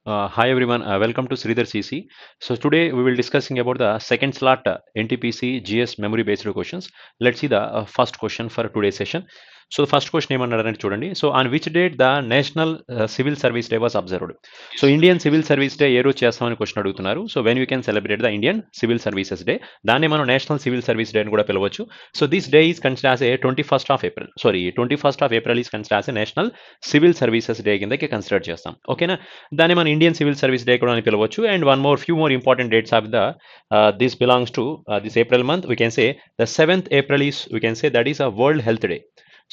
Hi everyone, welcome to Sridhar CC. So today we will discussing about the second slot NTPC GS memory based questions. Let's see the first question for today's session. So the first question ఏమన్నారని చూడండి. So on which date the National Civil Service Day was observed? So Indian Civil Service Day ఏ రోజు చేస్తామని question అడుగుతున్నారు. So when we can celebrate the Indian Civil Services Day, దాన్ని మనం national civil service day అని కూడా పిలవచ్చు. So this day is consider as A 21st of April. Sorry 21st of April is consider as A national civil services day కిందకి consider చేస్తాం. ఓకేనా? దాన్ని మన ఇండియన్ సివిల్ సర్వీస్ డే కూడా అని పిలవచ్చు. And one more few more important dates of the this belongs to this April month. We can say the 7th April is we can say that is a world health day.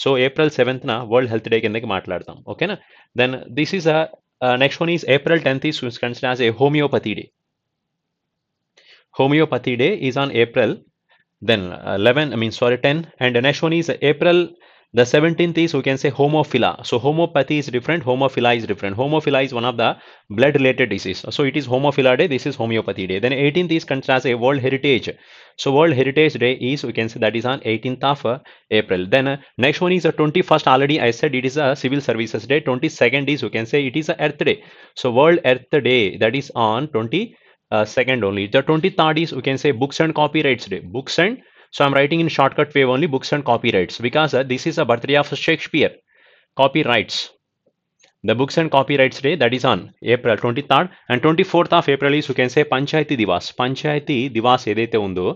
So April 7th world health day కిందకి మాట్లాడతాం. ఓకేనా? Then this is a next one is April 10th is consider as a homeopathy day. Homeopathy Day is on April then 10, and the next one is April the 17th is we can say homophila. So homeopathy is different, homophila is different. Homophila is one of the blood related disease, so it is homophila day, this is homeopathy day. Then 18th is considered as a world heritage. So world heritage day is we can say that is on 18th of April. Then next one is 21st, already I said it is a civil services day. 22nd is we can say it is a earth day. So world earth day, that is on 22nd only. The 23rd is we can say books and copyrights day. Books and, so I'm writing in shortcut way only, books and copyrights, because this is a birthday of Shakespeare. Copyrights. The books and copyrights day, that is on April 23rd. And 24th of April is you can say Panchayati Divas. Panchayati Divas ఏదైతే ఉందో,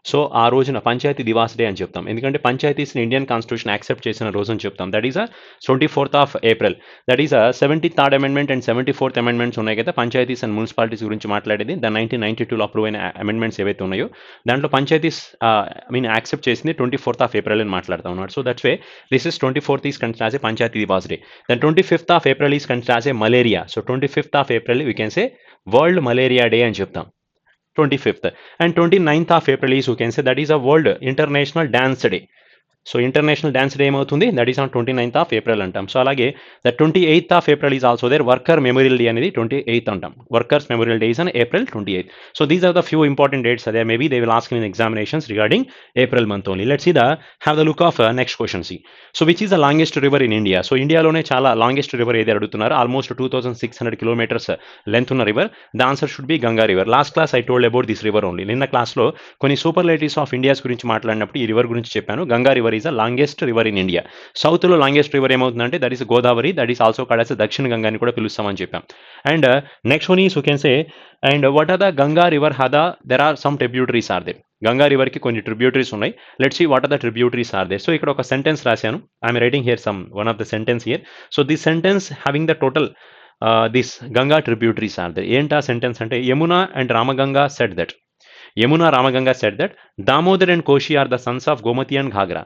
so ఆ రోజున panchayat Diwas day అని చెప్తాం. ఎందుకంటే పంచాయతీస్ని Indian constitution accept చేసిన రోజు అని చెప్తాం. That is 24th of April. That is 73rd amendment and 74th amendments ఉన్నాయి కదా పంచాయతీస్ అండ్ మున్సిపాలిటీస్ గురించి మాట్లాడేది. ద 1992లో అప్రూవ్ అయిన అమెండ్మెంట్స్ ఏవైతే ఉన్నాయో దాంట్లో పంచాయతీస్ యాక్సెప్ట్ చేసింది 24th ఆఫ్ ఏప్రిల్ అని మాట్లాడుతాం అన్నమాట. So that's way this is 24th is consider as a Panchayati Diwas day. Then 25th of April is consider as a malaria. So 25th of April we can say world malaria day అని చెప్తాం. 25th. And 29th of April is you can say that is a World International Dance Day. So international dance day ఏమవుతుంది, that is on 29th of April అంటాం. So అలాగే the 28th of April is also there. Worker memorial day అనేది 28th అంటాం. Workers memorial day is on April 28th. So these are the few important dates. అదే maybe they will ask in examinations regarding April month only. Let's see the have the look of next question. C so which is the longest river in India. So ఇండియాలోనే చాలా longest river ఏది అడుగుతున్నారు. Almost 2600 kilometres length ఉన్న river. The answer should B Ganga river. Last class I told about this river only. నిన్న క్లాస్లో కొన్ని superlatives of India's గురించి మాట్లాడినప్పుడు ఈ రివర్ గురించి చెప్పాను. Ganga river is the longest river in India. సౌత్లో లాంగెస్ట్ రివర్ ఏమవుతుందంటే that is Godavari. That is also called as Dakshina Ganga అని కూడా పిలుస్తామని చెప్పాం. And next one is you can say and what are the Ganga river హదా there are some tributaries are they. Ganga రివర్కి కొన్ని tributaries ఉన్నాయి. Let's see what are the tributaries are they. So ఇక్కడ ఒక సెంటెన్స్ రాశాను. I'm writing here some one of the sentence here. So this sentence having the total this Ganga tributaries are they. ఏంటా sentence అంటే Yamuna and Ramganga said that. Yamuna Ramganga said that Damodar and Koshi are the sons of Gomti and Ghaghra.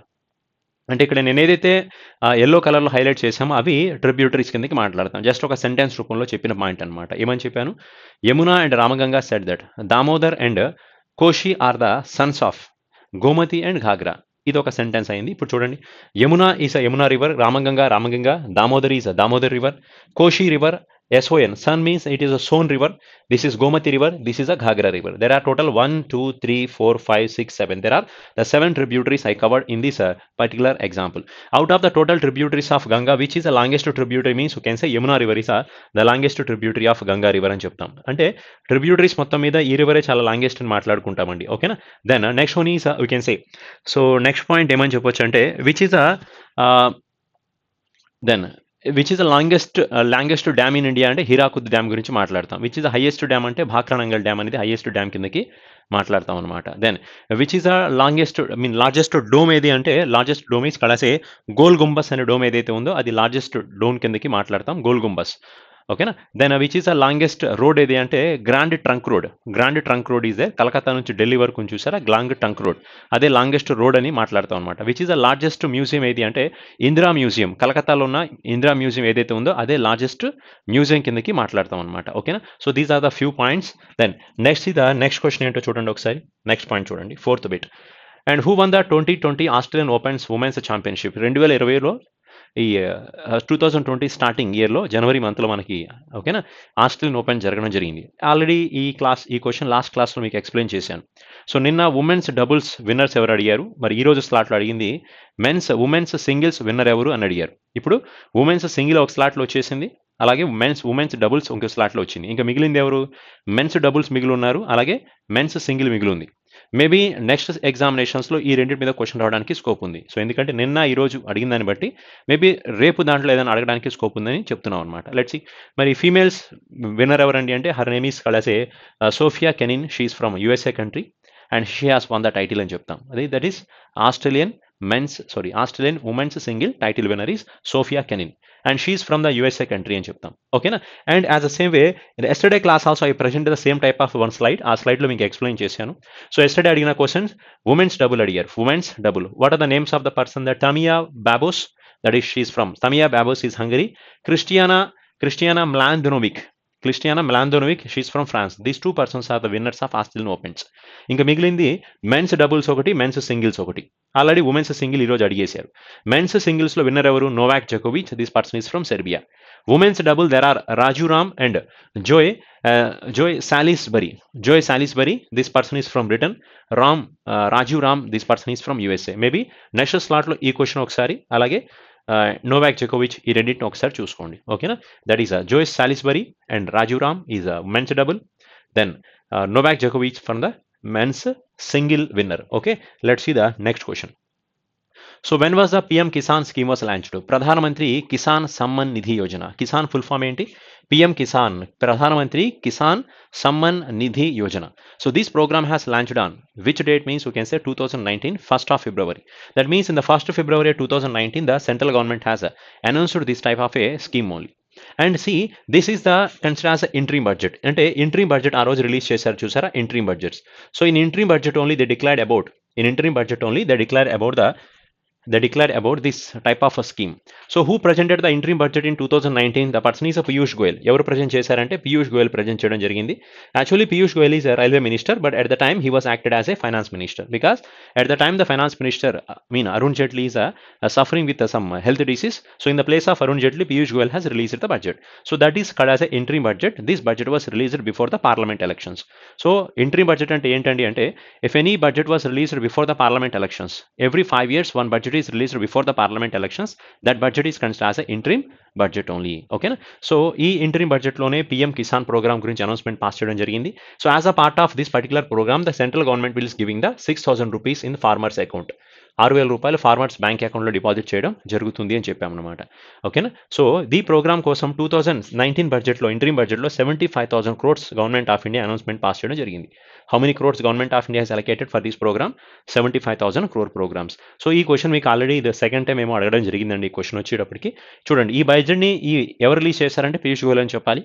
అంటే ఇక్కడ నేను ఏదైతే yellow కలర్లో highlight చేసామో అవి tributaries కిందకి మాట్లాడతాం. జస్ట్ ఒక సెంటెన్స్ రూపంలో చెప్పిన పాయింట్ అనమాట. ఏమని చెప్పాను, Yamuna and Ramganga said that Damodar and Koshi are the sons of Gomti and Ghaghra. ఇది ఒక సెంటెన్స్ అయింది. ఇప్పుడు చూడండి, Yamuna is a Yamuna river, Ramganga, Damodar is a Damodar river, Koshi river SON, sun means it is a Son river. This is Gomati river. This is a Ghagra river. There are total 1, 2, 3, 4, 5, 6, 7. There are the 7 tributaries I covered in this particular example. Out of the total tributaries of Ganga, which is the longest tributary means you can say Yamuna river is the longest tributary of Ganga river అని చెప్తాం. అంటే tributaries మొత్తం మీద ఈ రివరే చాలా longest అని మాట్లాడుకుంటామండి. ఓకేనా? Then next one is you can say, so next point ఏమని చెప్పొచ్చు అంటే which is then which is the longest dam in India అంటే హీరాకుద్ డ్యామ్ గురించి మాట్లాడతాం. Which is the highest dam అంటే భాక్రానంగల్ డ్యామ్ అనేది హైయెస్ట్ డ్యామ్ కిందకి మాట్లాడతాం అనమాట. Then which is the largest dome ఏది అంటే లార్జెస్ట్ డోమ్ ఈస్ కళసే గోల్ గుంబస్ అనే డోమ్ ఏదైతే ఉందో అది లార్జెస్ట్ డోమ్ కిందకి మాట్లాడతాం, గోల్ గుంబస్. ఓకేనా? Then which is the longest road ఏది అంటే grand trunk road is they. Calcutta నుంచి ఢిల్లీ వరకు చూసారా గ్లాంగ్ ట్రంక్ రోడ్, అదే లాంగెస్ట్ రోడ్ అని మాట్లాడతాం అనమాట. Which is the largest museum ఏది అంటే ఇందిరా మ్యూజియం. కలకత్తాలో ఉన్న ఇందిరా మ్యూజియం ఏదైతే ఉందో అదే లార్జెస్ట్ మ్యూజియం కిందకి మాట్లాడతాం అనమాట. ఓకేనా? So these are the few points. Then next question ఏంటో చూడండి ఒకసారి. నెక్స్ట్ పాయింట్ చూడండి, 4th bit. And who won the 2020 Australian Open's women's championship. 2020లో ఈ 2020 స్టార్టింగ్ ఇయర్లో జనవరి మంత్లో మనకి ఓకేనా ఆస్ట్రేలియన్ ఓపెన్ జరగడం జరిగింది. ఆల్రెడీ ఈ క్వశ్చన్ లాస్ట్ క్లాస్లో మీకు ఎక్స్ప్లెయిన్ చేశాను. సో నిన్న ఉమెన్స్ డబుల్స్ విన్నర్స్ ఎవరు అడిగారు, మరి ఈ రోజు స్లాట్లో అడిగింది ఉమెన్స్ సింగిల్స్ విన్నర్ ఎవరు అని అడిగారు. ఇప్పుడు ఉమెన్స్ సింగిల్ ఒక స్లాట్లో వచ్చేసింది, అలాగే ఉమెన్స్ డబుల్స్ ఇంకో స్లాట్లో వచ్చింది. ఇంకా మిగిలింది ఎవరు? మెన్స్ డబుల్స్ మిగిలి ఉన్నారు, అలాగే మెన్స్ సింగిల్ మిగిలి ఉంది. మేబీ నెక్స్ట్ ఎగ్జామినేషన్స్లో ఈ రెండింటి మీద క్వశ్చన్ రావడానికి స్కోప్ ఉంది. సో ఎందుకంటే నిన్న ఈరోజు అడిగిన దాన్ని బట్టి మేబీ రేపు దాంట్లో ఏదైనా అడగడానికి స్కోప్ ఉందని చెప్తున్నాం అనమాట. లెట్స్ సి మరి ఫీమేల్స్ విన్నర్ ఎవరండి అంటే హర్ నేమ్ ఈస్ కళసే Sofia Kenin, she's from USA country and she has won the title అని చెప్తాం. అది that is Australian women's single title winner is Sofia Kenin and she is from the USA country అని చెప్తాం. ఓకేనా? And as the same way yesterday class also I present the same type of one slide. ఆ స్లైడ్లో మీకు explain చేశాను. So yesterday అడిగిన questions women's double అడిగారు. Women's double, what are the names of the person? The Timea Babos, that is she's from Timea Babos is Hungary. Kristina Mladenovic, she's from France. These two persons are the winners of Australian Open's. ఇంకా మిగిలింది men's doubles ఒకటి, men's singles ఒకటి. Already women's single ఈరోజు అడిగేశారు. Men's సింగిల్స్లో winner ఎవరు? Novak జకోవిచ్, this person is from Serbia. Women's double there are Raju Ram and Joe Salisbury, this person is from Britain. Rajeev Ram, this person is from USA. Maybe next స్లాట్లో ఈ question ఒకసారి, అలాగే Novak జకోవిచ్, ఈ రెండింటిని ఒకసారి చూసుకోండి. ఓకేనా? That is Joe Salisbury and Rajeev Ram is men's double. Then Novak Djokovic from the men's single winner. Okay, let's see the next question. So when was the PM Kisan scheme was launched? Pradhan Mantri Kisan Samman Nidhi Yojana. Kisan full form enti? PM Kisan, Pradhan Mantri Kisan Samman Nidhi Yojana. So this program has launched on which date? Means we can say 2019, 1st of February. That means in the 1st of February 2019 the central government has announced this type of a scheme only. And see this is the consider as interim budget. అంటే interim budget ఆ రోజు release చేశారు చూసారా, interim budgets. So in interim budget only they declared about they declared about this type of a scheme. So who presented the interim budget in 2019? The person is Piyush Goyal. Evaru present chesarante Piyush Goyal present cheyadam jarigindi. Actually Piyush Goyal is a railway minister, but at the time he was acted as a finance minister, because at the time the finance minister Arun Jaitley is suffering with some health disease. So in the place of Arun Jaitley, Piyush Goyal has released the budget. So that is called as a interim budget. This budget was released before the parliament elections. So interim budget ante entandi ante, if any budget was released before the parliament elections, every 5 years one budget is released before the parliament elections, that budget is considered as a interim budget only. Okay na? So ee interim budget lone PM Kisan program gurinchi announcement pass cheyadam jarigindi. So as a part of this particular program, the central government will is giving the 6,000 rupees in farmers account. 6,000 రూపాయలు farmers bank అకౌంట్లో deposit చేయడం జరుగుతుంది అని చెప్పామన్నమాట. ఓకేనా? So ఈ programme కోసం 2019 బడ్జెట్లో, interim బడ్జెట్లో 75,000 crores government of India announcement pass చేయడం జరిగింది. How many crores government of India has allocated for this programme? 75,000 crore programmes. So ఈ క్వశ్చన్ మీకు ఆల్రెడీ ఇది సెకండ్ టైం ఏమో అడగడం జరిగిందండి. ఈ క్వశ్చన్ వచ్చేటప్పటికి చూడండి, ఈ బడ్జెట్ని ఎవరు రిలీజ్ చేశారంటే పీయూష్ గోయల్ అని చెప్పాలి.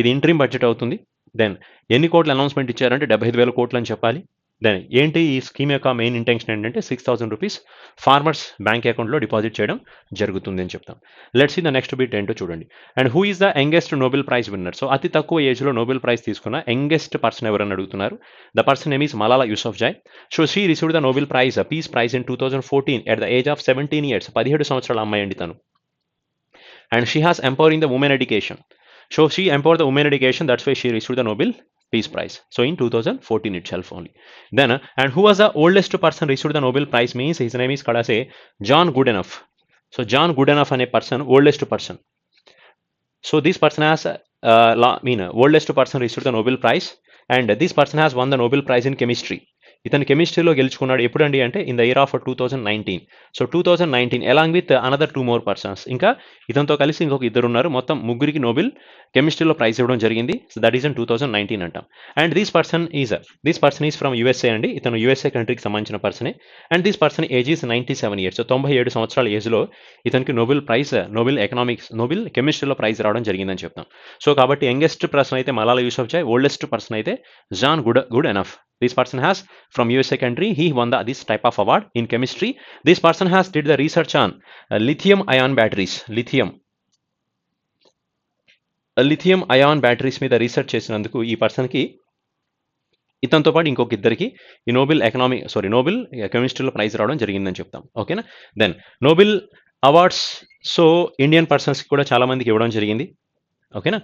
ఇది ఇంట్రీమ్ బడ్జెట్ అవుతుంది. దెన్ ఎన్ని కోట్లు అనౌన్స్మెంట్ ఇచ్చారంటే 75,000 కోట్లు అని చెప్పాలి. దెన్ ఏంటి ఈ స్కీమ్ యొక్క మెయిన్ ఇంటెన్షన్ ఏంటంటే 6,000 రూపీస్ ఫార్మర్స్ బ్యాంక్ అకౌంట్లో డిపాజిట్ చేయడం జరుగుతుంది అని చెప్తాం. Let's see the next bit ఏంటో చూడండి. And who is the youngest Nobel prize winner? So అతి తక్కువ ఏజ్లో నోబెల్ ప్రైజ్ తీసుకున్న యంగెస్ట్ పర్సన్ ఎవరని అడుగుతున్నారు. The person name is Malala Yousafzai. So she received the Nobel prize, peace prize in 2014 at the age of 17 years. 17 సంవత్సరాల అమ్మాయి అండి తను. And she has empowering the women education. So she empowered the women education, that's why she received the Nobel Peace Prize. So in 2014 itself only. Then, and who was the oldest person received the Nobel Prize? Means his name is Kadase John Goodenough. So John Goodenough and a person, oldest person. So this person has oldest person received the Nobel Prize, and this person has won the Nobel Prize in chemistry. ఇతను కెమిస్ట్రీలో గెలుచుకున్నాడు. ఎప్పుడండి అంటే in the year of 2019. So 2019 along with another 2 more persons. ఇంకా ఇతనితో కలిసి ఇంకొక ఇద్దరు ఉన్నారు. మొత్తం ముగ్గురికి నోబెల్ కెమిస్ట్రీలో ప్రైజ్ ఇవ్వడం జరిగింది. సో దట్ ఈస్ ఇన్ 2019 అంటాం. And this person is from USA అండి. ఇతను యూఎస్ఏ కంట్రీకి సంబంధించిన పర్సనే. And this person age is 97 years. So 97 సంవత్సరాల ఏజ్లో ఇతనికి నోబెల్ కెమిస్ట్రీలో ప్రైజ్ రావడం జరిగిందని చెప్తాం. సో కాబట్టి యంగెస్ట్ పర్సన్ అయితే మలాలా యూసఫ్జాయ్, ఓల్డెస్ట్ పర్సన్ అయితే John గుడెనఫ్. This person has from USA country, he won this type of award in chemistry. This person has did the research on lithium ion batteries. lithium ion batteries మీద research చేసినందుకు ఈ పర్సన్కి ఇతనితో పాటు ఇంకొక ఇద్దరికి ఈ నోబెల్ కెమిస్ట్రీలో ప్రైజ్ రావడం జరిగిందని చెప్తాం. ఓకేనా? Then Nobel awards, so Indian పర్సన్స్కి కూడా చాలా మందికి ఇవ్వడం జరిగింది. ఓకేనా?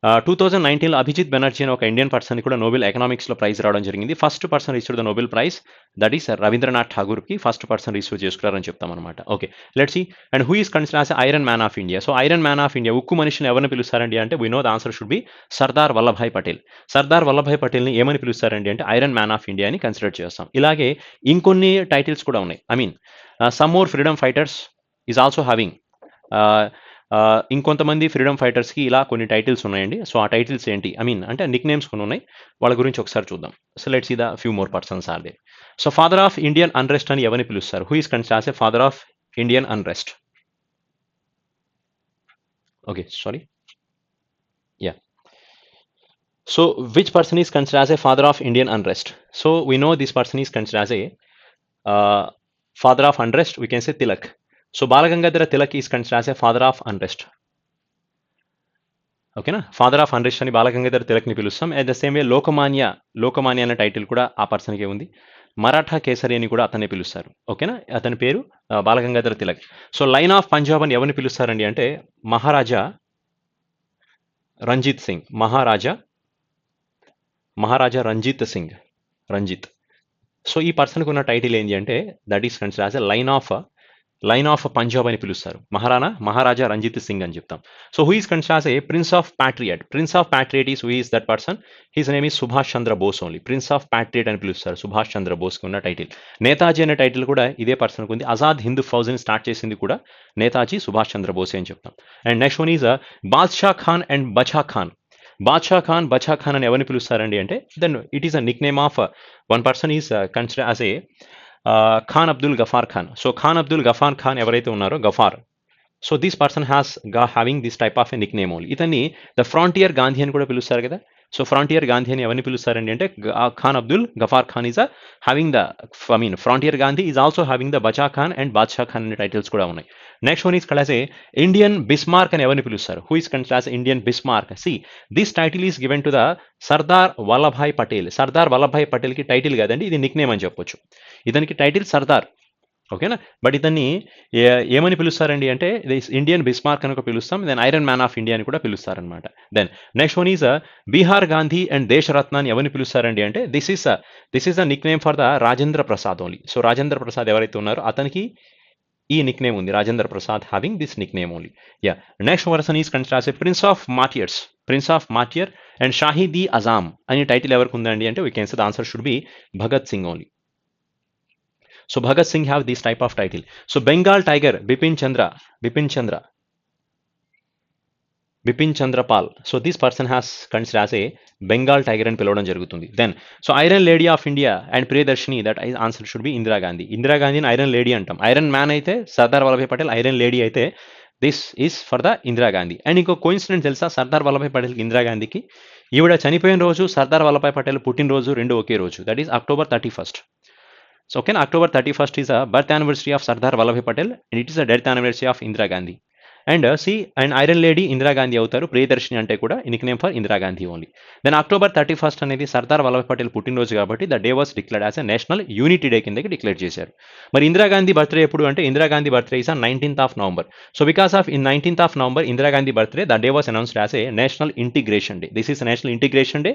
2019లో అభిజిత్ బెనర్జీ అని ఒక ఇండియన్ పర్సన్ కూడా నోబెల్ ఎకనామిక్స్లో ప్రైజ్ రావడం జరిగింది. First person received the Nobel prize, that is Rabindranath ఠాగూర్కి ఫస్ట్ పర్సన్ రిసీవ్ చేసుకున్నారని చెప్తాం అనమాట. Okay, let's see. And who is considered as iron man of India? So iron man of India, ఉక్కు మనిషిని ఎవరిని పిలుస్తారండి అంటే we know the answer should be Sardar Vallabhbhai Patel. Sardar Vallabhbhai పటేల్ని ఏమని పిలుస్తారండి అంటే ఐరన్ మ్యాన్ ఆఫ్ ఇండియా అని కన్సిడర్ చేస్తాం. ఇలాగే ఇంకొన్ని టైటిల్స్ కూడా ఉన్నాయి. I mean some more freedom fighters is also having, ఇంకొంతమంది ఫ్రీడమ్ ఫైటర్స్కి ఇలా కొన్ని టైటిల్స్ ఉన్నాయండి. సో ఆ టైటిల్స్ ఏంటి, ఐ మీన్ అంటే నిక్ నేమ్స్ కొన్ని ఉన్నాయి, వాళ్ళ గురించి ఒకసారి చూద్దాం. So let's see the few more persons are they. So father of Indian unrest అని ఎవరిని పిలుస్తారు? Who is considered as a father of Indian unrest? Okay, sorry, yeah. So which person is considered as a father of Indian unrest? So we know this person is considered as a father of unrest, we can say Tilak. So Balagangadhara Tilak is considered as a father of unrest. ఓకేనా, father of unrest అని బాలగంగాధర తిలక్ని పిలుస్తాం. At the same way Lokmanya అనే title కూడా ఆ పర్సన్కే ఉంది. మరాఠా కేసరి అని కూడా అతన్ని పిలుస్తారు. ఓకేనా, అతని పేరు Balagangadhara Tilak. So lion of Punjab అని ఎవరిని పిలుస్తారండి అంటే మహారాజా రంజిత్ సింగ్. మహారాజా రంజిత్. సో ఈ పర్సన్కి ఉన్న టైటిల్ ఏంటి అంటే that is consider as a lion of Punjab అని పిలుస్తారు. మహారాజా రంజిత్ సింగ్ అని చెప్తాం. So who is considered as a prince of patriot is who is that person? His name is Subhash Chandra Bose only. Prince of patriot అని పిలుస్తారు సుభాష్ చంద్ర బోస్కి ఉన్న టైటిల్. నేతాజీ అనే టైటిల్ కూడా ఇదే పర్సన్కి ఉంది. ఆజాద్ హింద్ ఫౌజ్ని స్టార్ట్ చేసింది కూడా నేతాజీ సుభాష్ చంద్ర బోసే అని చెప్తాం. And next one is Badshah Khan and Bacha Khan. Bacha Khan అని ఎవరిని పిలుస్తారండి అంటే then it is a nickname of one person is consider as a Khan Abdul Ghaffar Khan. So Khan Abdul Ghaffar Khan ఎవరైతే ఉన్నారో Ghaffar, so this person having this type of a nickname only. ఇతన్ని ద ఫ్రాంటియర్ గాంధీ అని కూడా పిలుస్తారు కదా. సో ఫ్రాంటియర్ గాంధీ అని ఎవరిని పిలుస్తారండి అంటే Khan Abdul Ghaffar Khan is having the frontier Gandhi is also having the Bacha Khan and Badshah Khan అనే టైటిల్స్ కూడా ఉన్నాయి. Next one is called as a Indian Bismarck అని ఎవరిని పిలుస్తారు? Who is considered Indian Bismarck? See this title is given to the Sardar Vallabhbhai Patel. Sardar Vallabhbhai పటేల్కి టైటిల్ కాదండి, ఇది నిక్ నేమ్ అని చెప్పొచ్చు. ఇతనికి టైటిల్ సర్దార్, ఓకేనా, బట్ ఇతన్ని ఏమని పిలుస్తారండి అంటే ఇండియన్ బిస్మార్క్ అని పిలుస్తాం. Then iron man of India అని కూడా పిలుస్తారనమాట. Then next one is Bihar Gandhi and Deshratna అని ఎవరిని పిలుస్తారండి అంటే this is the nickname for the Rajendra Prasad only. So Rajendra Prasad ఎవరైతే ఉన్నారో అతనికి ఈ నిక్ నేమ్ ఉంది, Rajendra Prasad having this nickname only. Yeah, next person is considered a prince of martyr and Shaheed Azam అనే టైటిల్ ఎవరికి ఉందండి అంటే we can say the answer should B Bhagat Singh only. So Bhagat Singh have this type of title. So Bengal Tiger, Bipin Chandra Pal. So this person has considered as a Bengal Tiger and పిలవడం జరుగుతుంది. Then so Iron Lady of India and Priyadarshini, that answer should be Indira Gandhi. Indira Gandhi ni Iron Lady అంటాం. Iron Man అయితే Sardar Vallabhbhai Patel, iron lady అయితే this is for the Indira Gandhi. And ఇంకో coincident తెలుసా, సర్దార్ వల్లభాయ్ పటేల్ ఇందిరా గాంధీకి ఈవిడ చనిపోయిన రోజు, సర్దార్ వల్లభాయ్ పటేల్ పుట్టినరోజు రెండు ఒకే రోజు, that is October 31st. So okay, October 31st is a birth anniversary of Sardar Vallabhbhai Patel and it is a death anniversary of Indira Gandhi. And and Iron Lady Indira Gandhi avutaru, Priyadarshini ante kuda nickname for Indira Gandhi only. Then October 31st అనేది Sardar Vallabhbhai Patel పుట్టినరోజు కాబట్టి the day was declared as a national unity day కిందకి declare చేశారు. మరి Indira Gandhi birthday ఎప్పుడు అంటే Indira Gandhi birthday is on 19th of November. So because of in 19th of November Indira Gandhi birthday, the day was announced as a national integration day. This is a national integration day.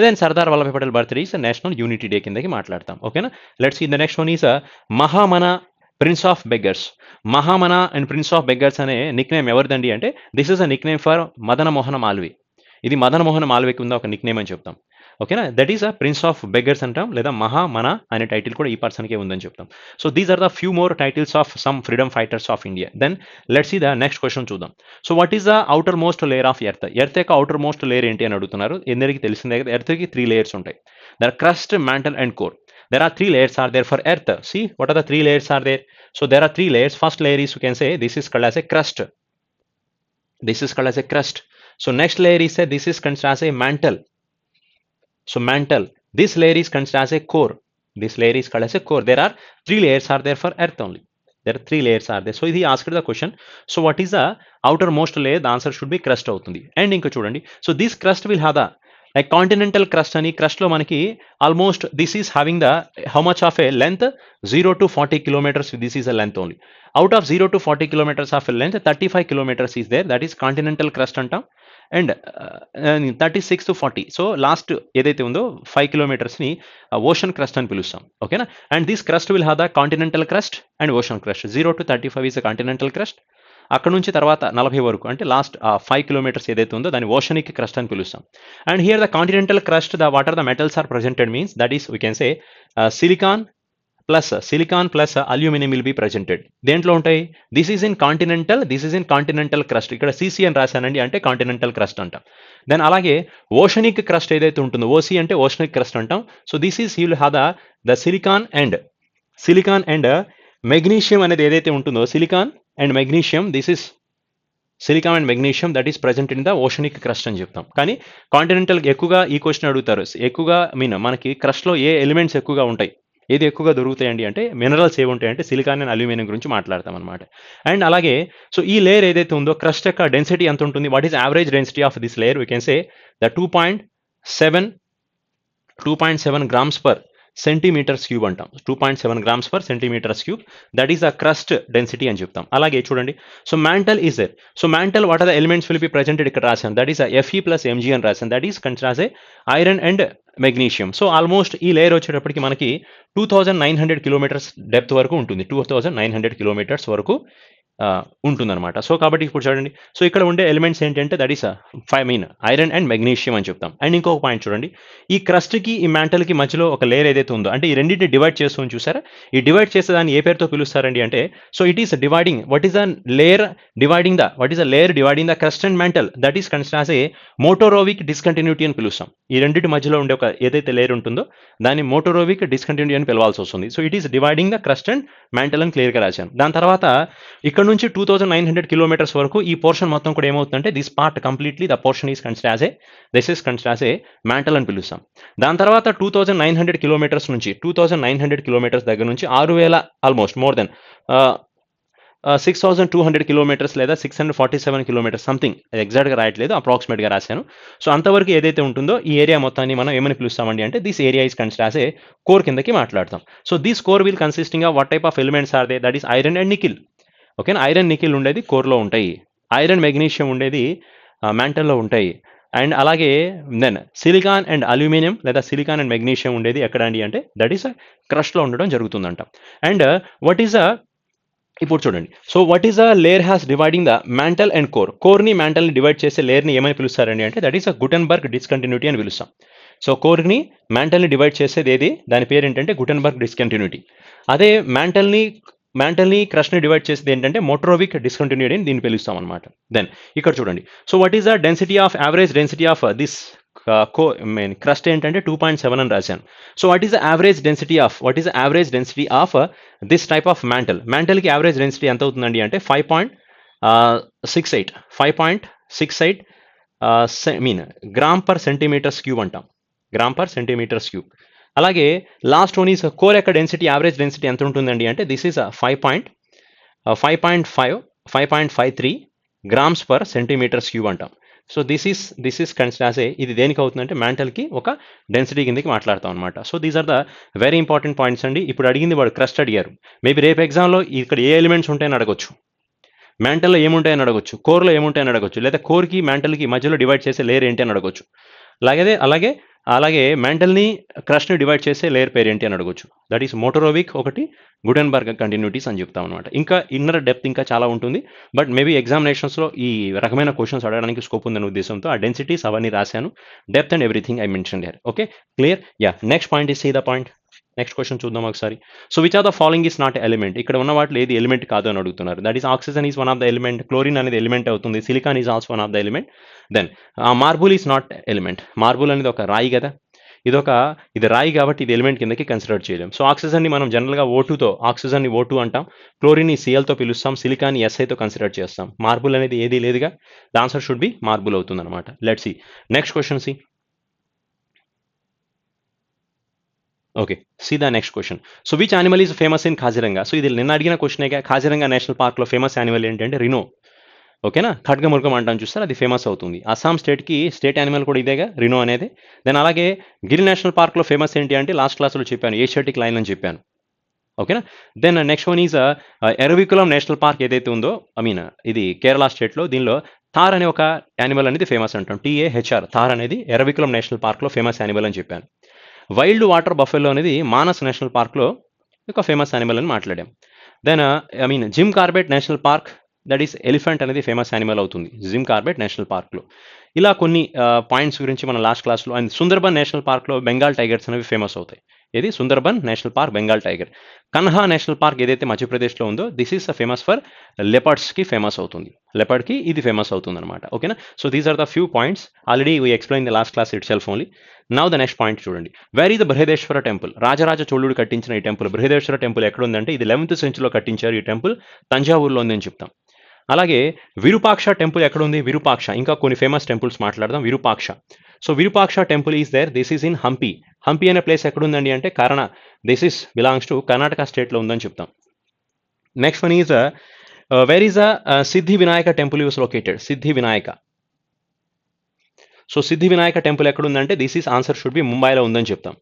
Then Sardar Vallabhbhai Patel birthday is national unity day కిందకి మాట్లాడతాం. ఓకేనా, let's see the next one is Mahamana prince of beggars. Mahamana and prince of beggars అనే nickname ఎవరిదండి అంటే this is a nickname for Madan Mohan Malviya. ఇది మదన మోహన మాల్వేకి ఉన్న ఒక Nick name అని చెప్తాం. ఓకేనా, that is a prince of beggars అంటాం, లేదా మహామనా అనే టైటిల్ కూడా ఈ పర్సన్కే ఉందని చెప్తాం. So these are the few more titles of some freedom fighters of India. Then let's see the next question చూద్దాం. So what is the outermost layer of earth? Earth యొక్క అవుటర్ మోస్ట్ లేయర్ ఏంటి అని అడుగుతున్నారు. ఎందరికి తెలిసిందే కదా, ఎర్త్కి 3 layers ఉంటాయి. The crust, mantle and core. There are 3 layers are there for earth. See what are the 3 layers are there? So there are 3 layers. First layer is, you can say, this is called as a crust. So next layer is this is considered as a mantle. So mantle. This layer is considered as a core. There are 3 layers are there for earth only. There are 3 layers are there. So he asked the question, so what is the outermost layer? The answer should be crust అవుతుంది. And ఇంకో చూడండి, so this crust will have the like continental crust అని, crust లో మనకి almost this is having the how much of a length 0 to 40 kilometers. This is a length only. Out of 0 to 40 kilometers of a length 35 kilometers is there, that is continental crust అంటాం. And 36 to 40. So last ఏదైతే ఉందో 5 కిలోమీటర్స్ని ocean crust అని పిలుస్తాం. ఓకేనా? And this crust will have the continental crust and ocean crust. 0 to 35 is the continental crust. అక్కడ నుంచి తర్వాత 40 వరకు అంటే లాస్ట్ 5 కిలోమీటర్స్ ఏదైతే ఉందో దాన్ని ఓషనిక్ క్రస్ట్ అని పిలుస్తాం. And here the continental crust, the what are the metals are presented means that is we can say silicon plus aluminium will be presented. దేంట్లో ఉంటాయి? This is in continental crust. ఇక్కడ CC అని రాశానండి, అంటే continental crust అంటాం. Then అలాగే oceanic crust ఏదైతే ఉంటుందో, ఓసి అంటే ఓషనిక్ క్రస్ట్ అంటాం. So this is you will have the silicon and magnesium అనేది ఏదైతే ఉంటుందో, silicon and magnesium, silicon and magnesium that is present in the oceanic crust అని చెప్తాం. కానీ కాంటినెంటల్ ఎక్కువగా ఈ క్వశ్చన్ అడుగుతారు, ఎక్కువగా మనకి క్రస్ట్లో ఏ ఎలిమెంట్స్ ఎక్కువగా ఉంటాయి, ఏది ఎక్కువగా దొరుకుతాయండి అంటే మినరల్స్ ఏవి ఉంటాయంటే సిలికాన్ అండ్ అల్యూమినియం గురించి మాట్లాడతాం అనమాట. అండ్ అలాగే సో ఈ లేయర్ ఏదైతే ఉందో క్రస్ట్ యొక్క డెన్సిటీ ఎంత ఉంటుంది, what is average density of this layer, we can say the 2.7 grams per centimetres cube అంటాం. 2.7 grams per centimetres cube, that is the crust density అని చెప్తాం. అలాగే చూడండి, so mantle is there. So mantle what are the elements will be presented, ఇక్కడ రాశాను, that is Fe plus Mg అని రాశాను, that is considered as iron and magnesium. So almost ఈ layer వచ్చేటప్పటికి మనకి 2900 కిలోమీటర్స్ డెప్త్ వరకు ఉంటుంది. 2900 కిలోమీటర్స్ వరకు ఉంటుందన్నమాట. సో కాబట్టి ఇప్పుడు చూడండి, సో ఇక్కడ ఉండే ఎలిమెంట్స్ ఏంటంటే that is iron and magnesium అని చెప్తాం. అండ్ ఇంకొక పాయింట్ చూడండి, ఈ క్రస్ట్కి ఈ మ్యాంటల్కి మధ్యలో ఒక లేయర్ ఏదైతే ఉందో, అంటే ఈ రెండింటిని డివైడ్ చేస్తుంది చూసారా, ఈ డివైడ్ చేసే దాన్ని ఏ పేరుతో పిలుస్తారండి అంటే, so it is dividing, what is the layer dividing the crust and mantle, that is considered as a Mohorovicic discontinuity అని పిలుస్తాం. ఈ రెండింటి మధ్యలో ఉండే ఒక ఏదైతే లేయర్ ఉంటుందో దాన్ని మోటోరోవిక్ డిస్కంటిన్యూటీ అని పిలవాల్సి వస్తుంది. So it is dividing the crust and mantle అని క్లియర్గా రాశాను. దాని తర్వాత ఇక్కడ నుంచి 2900 కిలోమీటర్స్ వరకు ఈ పోర్షన్ మొత్తం కూడా ఏమవుతుందంటే, this part completely the portion is considered as A mantle అని పిలుస్తాం. దాని తర్వాత 2900 కిలోమీటర్స్ నుంచి 2900 కిలోమీటర్స్ దగ్గర నుంచి 6000 ఆల్మోస్ట్ మోర్ దెన్ 6200 కిలోమీటర్స్ లేదా 647 కిలోమీటర్స్ సంథింగ్, ఎగ్జాక్ట్గా రాయట్లేదు, అప్రాక్సిమేట్గా రాశాను. సో అంతవరకు ఏదైతే ఉంటుందో ఈ ఏరియా మొత్తాన్ని మనం ఏమని పిలుస్తామండి అంటే, this area is considered as a core కిందకి మాట్లాడతాం. So this core will consisting of what type of elements are they, that is iron and nickel. ఓకేనా? ఐరన్ నికిల్ ఉండేది కోర్లో ఉంటాయి, ఐరన్ మెగ్నీషియం ఉండేది మ్యాంటల్లో ఉంటాయి. అండ్ అలాగే దెన్ సిలికాన్ అండ్ అల్యూమినియం లేదా సిలికాన్ అండ్ మెగ్నీషియం ఉండేది ఎక్కడ అండి అంటే, దట్ ఈస్ క్రస్ట్లో ఉండడం జరుగుతుందంట. అండ్ వాట్ ఈస్ ఇప్పుడు చూడండి, so what is the layer has dividing the mantle and కోర్ని మ్యాంటల్ని డివైడ్ చేసే లేయర్ని ఏమని పిలుస్తారండి అంటే, దట్ ఈస్ గుటెన్బర్గ్ డిస్కంటిన్యూటీ అని పిలుస్తాం. సో కోర్ని మ్యాంటల్ని డివైడ్ చేసేది ఏది, దాని పేరు ఏంటంటే గుటెన్బర్గ్ డిస్కంటిన్యూటీ. అదే మ్యాంటల్ని క్రస్ట్ని డివైడ్ చేసేది ఏంటంటే మోటోరోవిక్ డిస్కంటిన్యూటీ అని దీన్ని పిలుస్తాం అనమాట. దెన్ ఇక్కడ చూడండి, so what is the average density of this crust ఏంటంటే 2.7 అని రాశాను. So what is the average density of this type of మ్యాంటల్కి యావరేజ్ డెన్సిటీ ఎంత అవుతుందండి అంటే 5.68 గ్రామ్ పర్ సెంటీమీటర్స్ క్యూబ్ అంటాం, గ్రామ్ పర్ సెంటీమీటర్స్ క్యూబ్. అలాగే లాస్ట్ వన్ ఈస్ కోర్ యొక్క డెన్సిటీ, యావరేజ్ డెన్సిటీ ఎంత ఉంటుందండి అంటే, this is 5.53 grams per centimeters cube అంటాం. So this is considered as ఇది దేనికి అవుతుందంటే మ్యాంటల్కి ఒక డెన్సిటీ కిందకి మాట్లాడతాం అనమాట. So these are the very important points అండి. ఇప్పుడు అడిగింది వాడు క్రస్ట్ అడిగారు, మేబీ రేపు ఎగ్జామ్లో ఇక్కడ ఏ ఎలిమెంట్స్ ఉంటాయని అడగొచ్చు, మ్యాంటల్లో ఏముంటాయని అడగొచ్చు, కోర్లో ఏముంటాయని అడగొచ్చు, లేదా కోర్కి మ్యాంటల్కి మధ్యలో డివైడ్ చేసే లేయర్ ఏంటి అని అడగొచ్చు. అలాగే మ్యాంటల్ని క్రస్ట్ని డివైడ్ చేసే లేయర్ పేరు ఏంటి అని అడగొచ్చు, దట్ ఈస్ మోటోరోవిక్ ఒకటి, గుటెన్బర్గ్ కంటిన్యూటీస్ అని చెప్తాం అనమాట. ఇంకా ఇన్నర్ డెప్త్ ఇంకా చాలా ఉంటుంది, బట్ మేబీ ఎగ్జామినేషన్స్లో ఈ రకమైన క్వశ్చన్స్ అడగడానికి స్కోప్ ఉందనే ఉద్దేశంతో ఆ డెన్సిటీస్ అవన్నీ రాశాను, depth and everything I mention here. Okay, clear? Yeah, next point is see the point. Next question చూద్దాం ఒకసారి. So which are the following is not element, ఇక్కడ ఉన్న వాటిలో ఏది ఎలిమెంట్ కాదు అని అడుగుతున్నారు. That is oxygen is one of the element, chlorine అనేది ఎలిమెంట్ అవుతుంది, silicon is also one of the element. Then marble is not element, marble అనేది ఒక రాయి కదా, ఇది రాయి కాబట్టి ఇది ఎలిమెంట్ కిందకి కన్సిడర్ చేయలేం. సో ఆక్సిజన్ని మనం జనరల్గా ఆక్సిజన్ని O2 అంటాం, క్లోరిన్ Clతో పిలుస్తాం, సిలికాన్ Siతో కన్సిడర్ చేస్తాం. మార్బుల్ అనేది ఏది లేదుగా, the answer should be marble అవుతుంది అనమాట. Let's see next question. Okay, see the next question. So which animal is famous in Kaziranga. సో ఇది నిన్న అడిగిన క్వశ్చనేగా. కాజిరంగా నేషనల్ పార్క్లో ఫేమస్ యానిమల్ ఏంటంటే రినో. ఓకేనా, ఖడ్గమృగం అంటాం చూస్తారు, అది ఫేమస్ అవుతుంది. అస్సాం స్టేట్కి స్టేట్ యానిమల్ కూడా ఇదేగా, రినో అనేది. దెన్ అలాగే గిర్ నేషనల్ పార్క్లో ఫేమస్ ఏంటి అంటే, లాస్ట్ క్లాస్లో చెప్పాను, ఏషియాటిక్ లైన్ అని చెప్పాను. ఓకేనా. Then next one is Eravikulam national park ఏదైతే ఉందో, ఇది కేరళ స్టేట్లో, దీనిలో థార్ అనే ఒక యానిమల్ అనేది ఫేమస్ అంటాం. TAHR, థార్ అనేది ఎర్రవికులం నేషనల్ పార్క్లో ఫేమస్ యానిమల్ అని చెప్పాను. వైల్డ్ వాటర్ బఫెలో అనేది మానస్ నేషనల్ పార్క్లో ఒక ఫేమస్ యానిమల్ అని మాట్లాడాం. Then Jim Corbett national park, that is elephant అనేది ఫేమస్ యానిమల్ అవుతుంది జిమ్ కార్బెట్ నేషనల్ పార్క్లో. ఇలా కొన్ని పాయింట్స్ గురించి మనం లాస్ట్ క్లాస్లో. అండ్ సుందర్బన్ నేషనల్ పార్క్లో బెంగాల్ టైగర్స్ అనేవి ఫేమస్ అవుతాయి. ఇది Sundarban national park, Bengal tiger. Kanha national park ఏదైతే మధ్యప్రదేశ్లో ఉందో, దిస్ ఈస్ ఫేమస్ ఫర్ లెపర్డ్స్కి ఫేమస్ అవుతుంది. లెపర్డ్కి ఇది ఫేమస్ అవుతుంది అనమాట. ఓకేనా? So these are the few points. Already we explain the last class itself only. Now the next point చూడండి. Where is the Brihadeeswara temple? Rajaraja చోళుడు కట్టించిన ఈ టెంపుల్, బృహదేశ్వర టెంపుల్ ఎక్కడ ఉందంటే ఇది 11th సెంచురీలో కట్టించారు. ఈ టెంపుల్ తంజావూరులో ఉందని చెప్తాం. అలాగే విరూపాక్ష టెంపుల్ ఎక్కడ ఉంది? విరూపాక్ష, ఇంకా కొన్ని ఫేమస్ టెంపుల్స్ మాట్లాడదాం. Virupaksha. So Virupaksha temple is there. This is in Hampi. Hampi అనే ప్లేస్ ఎక్కడ ఉందండి అంటే this is belongs to Karnataka స్టేట్లో ఉందని చెప్తాం. Next one is where is Siddhi Vinayaka temple is located? Siddhi Vinayaka. So Siddhi Vinayaka temple ఎక్కడ ఉందంటే this is answer should B ముంబైలో ఉందని చెప్తాం.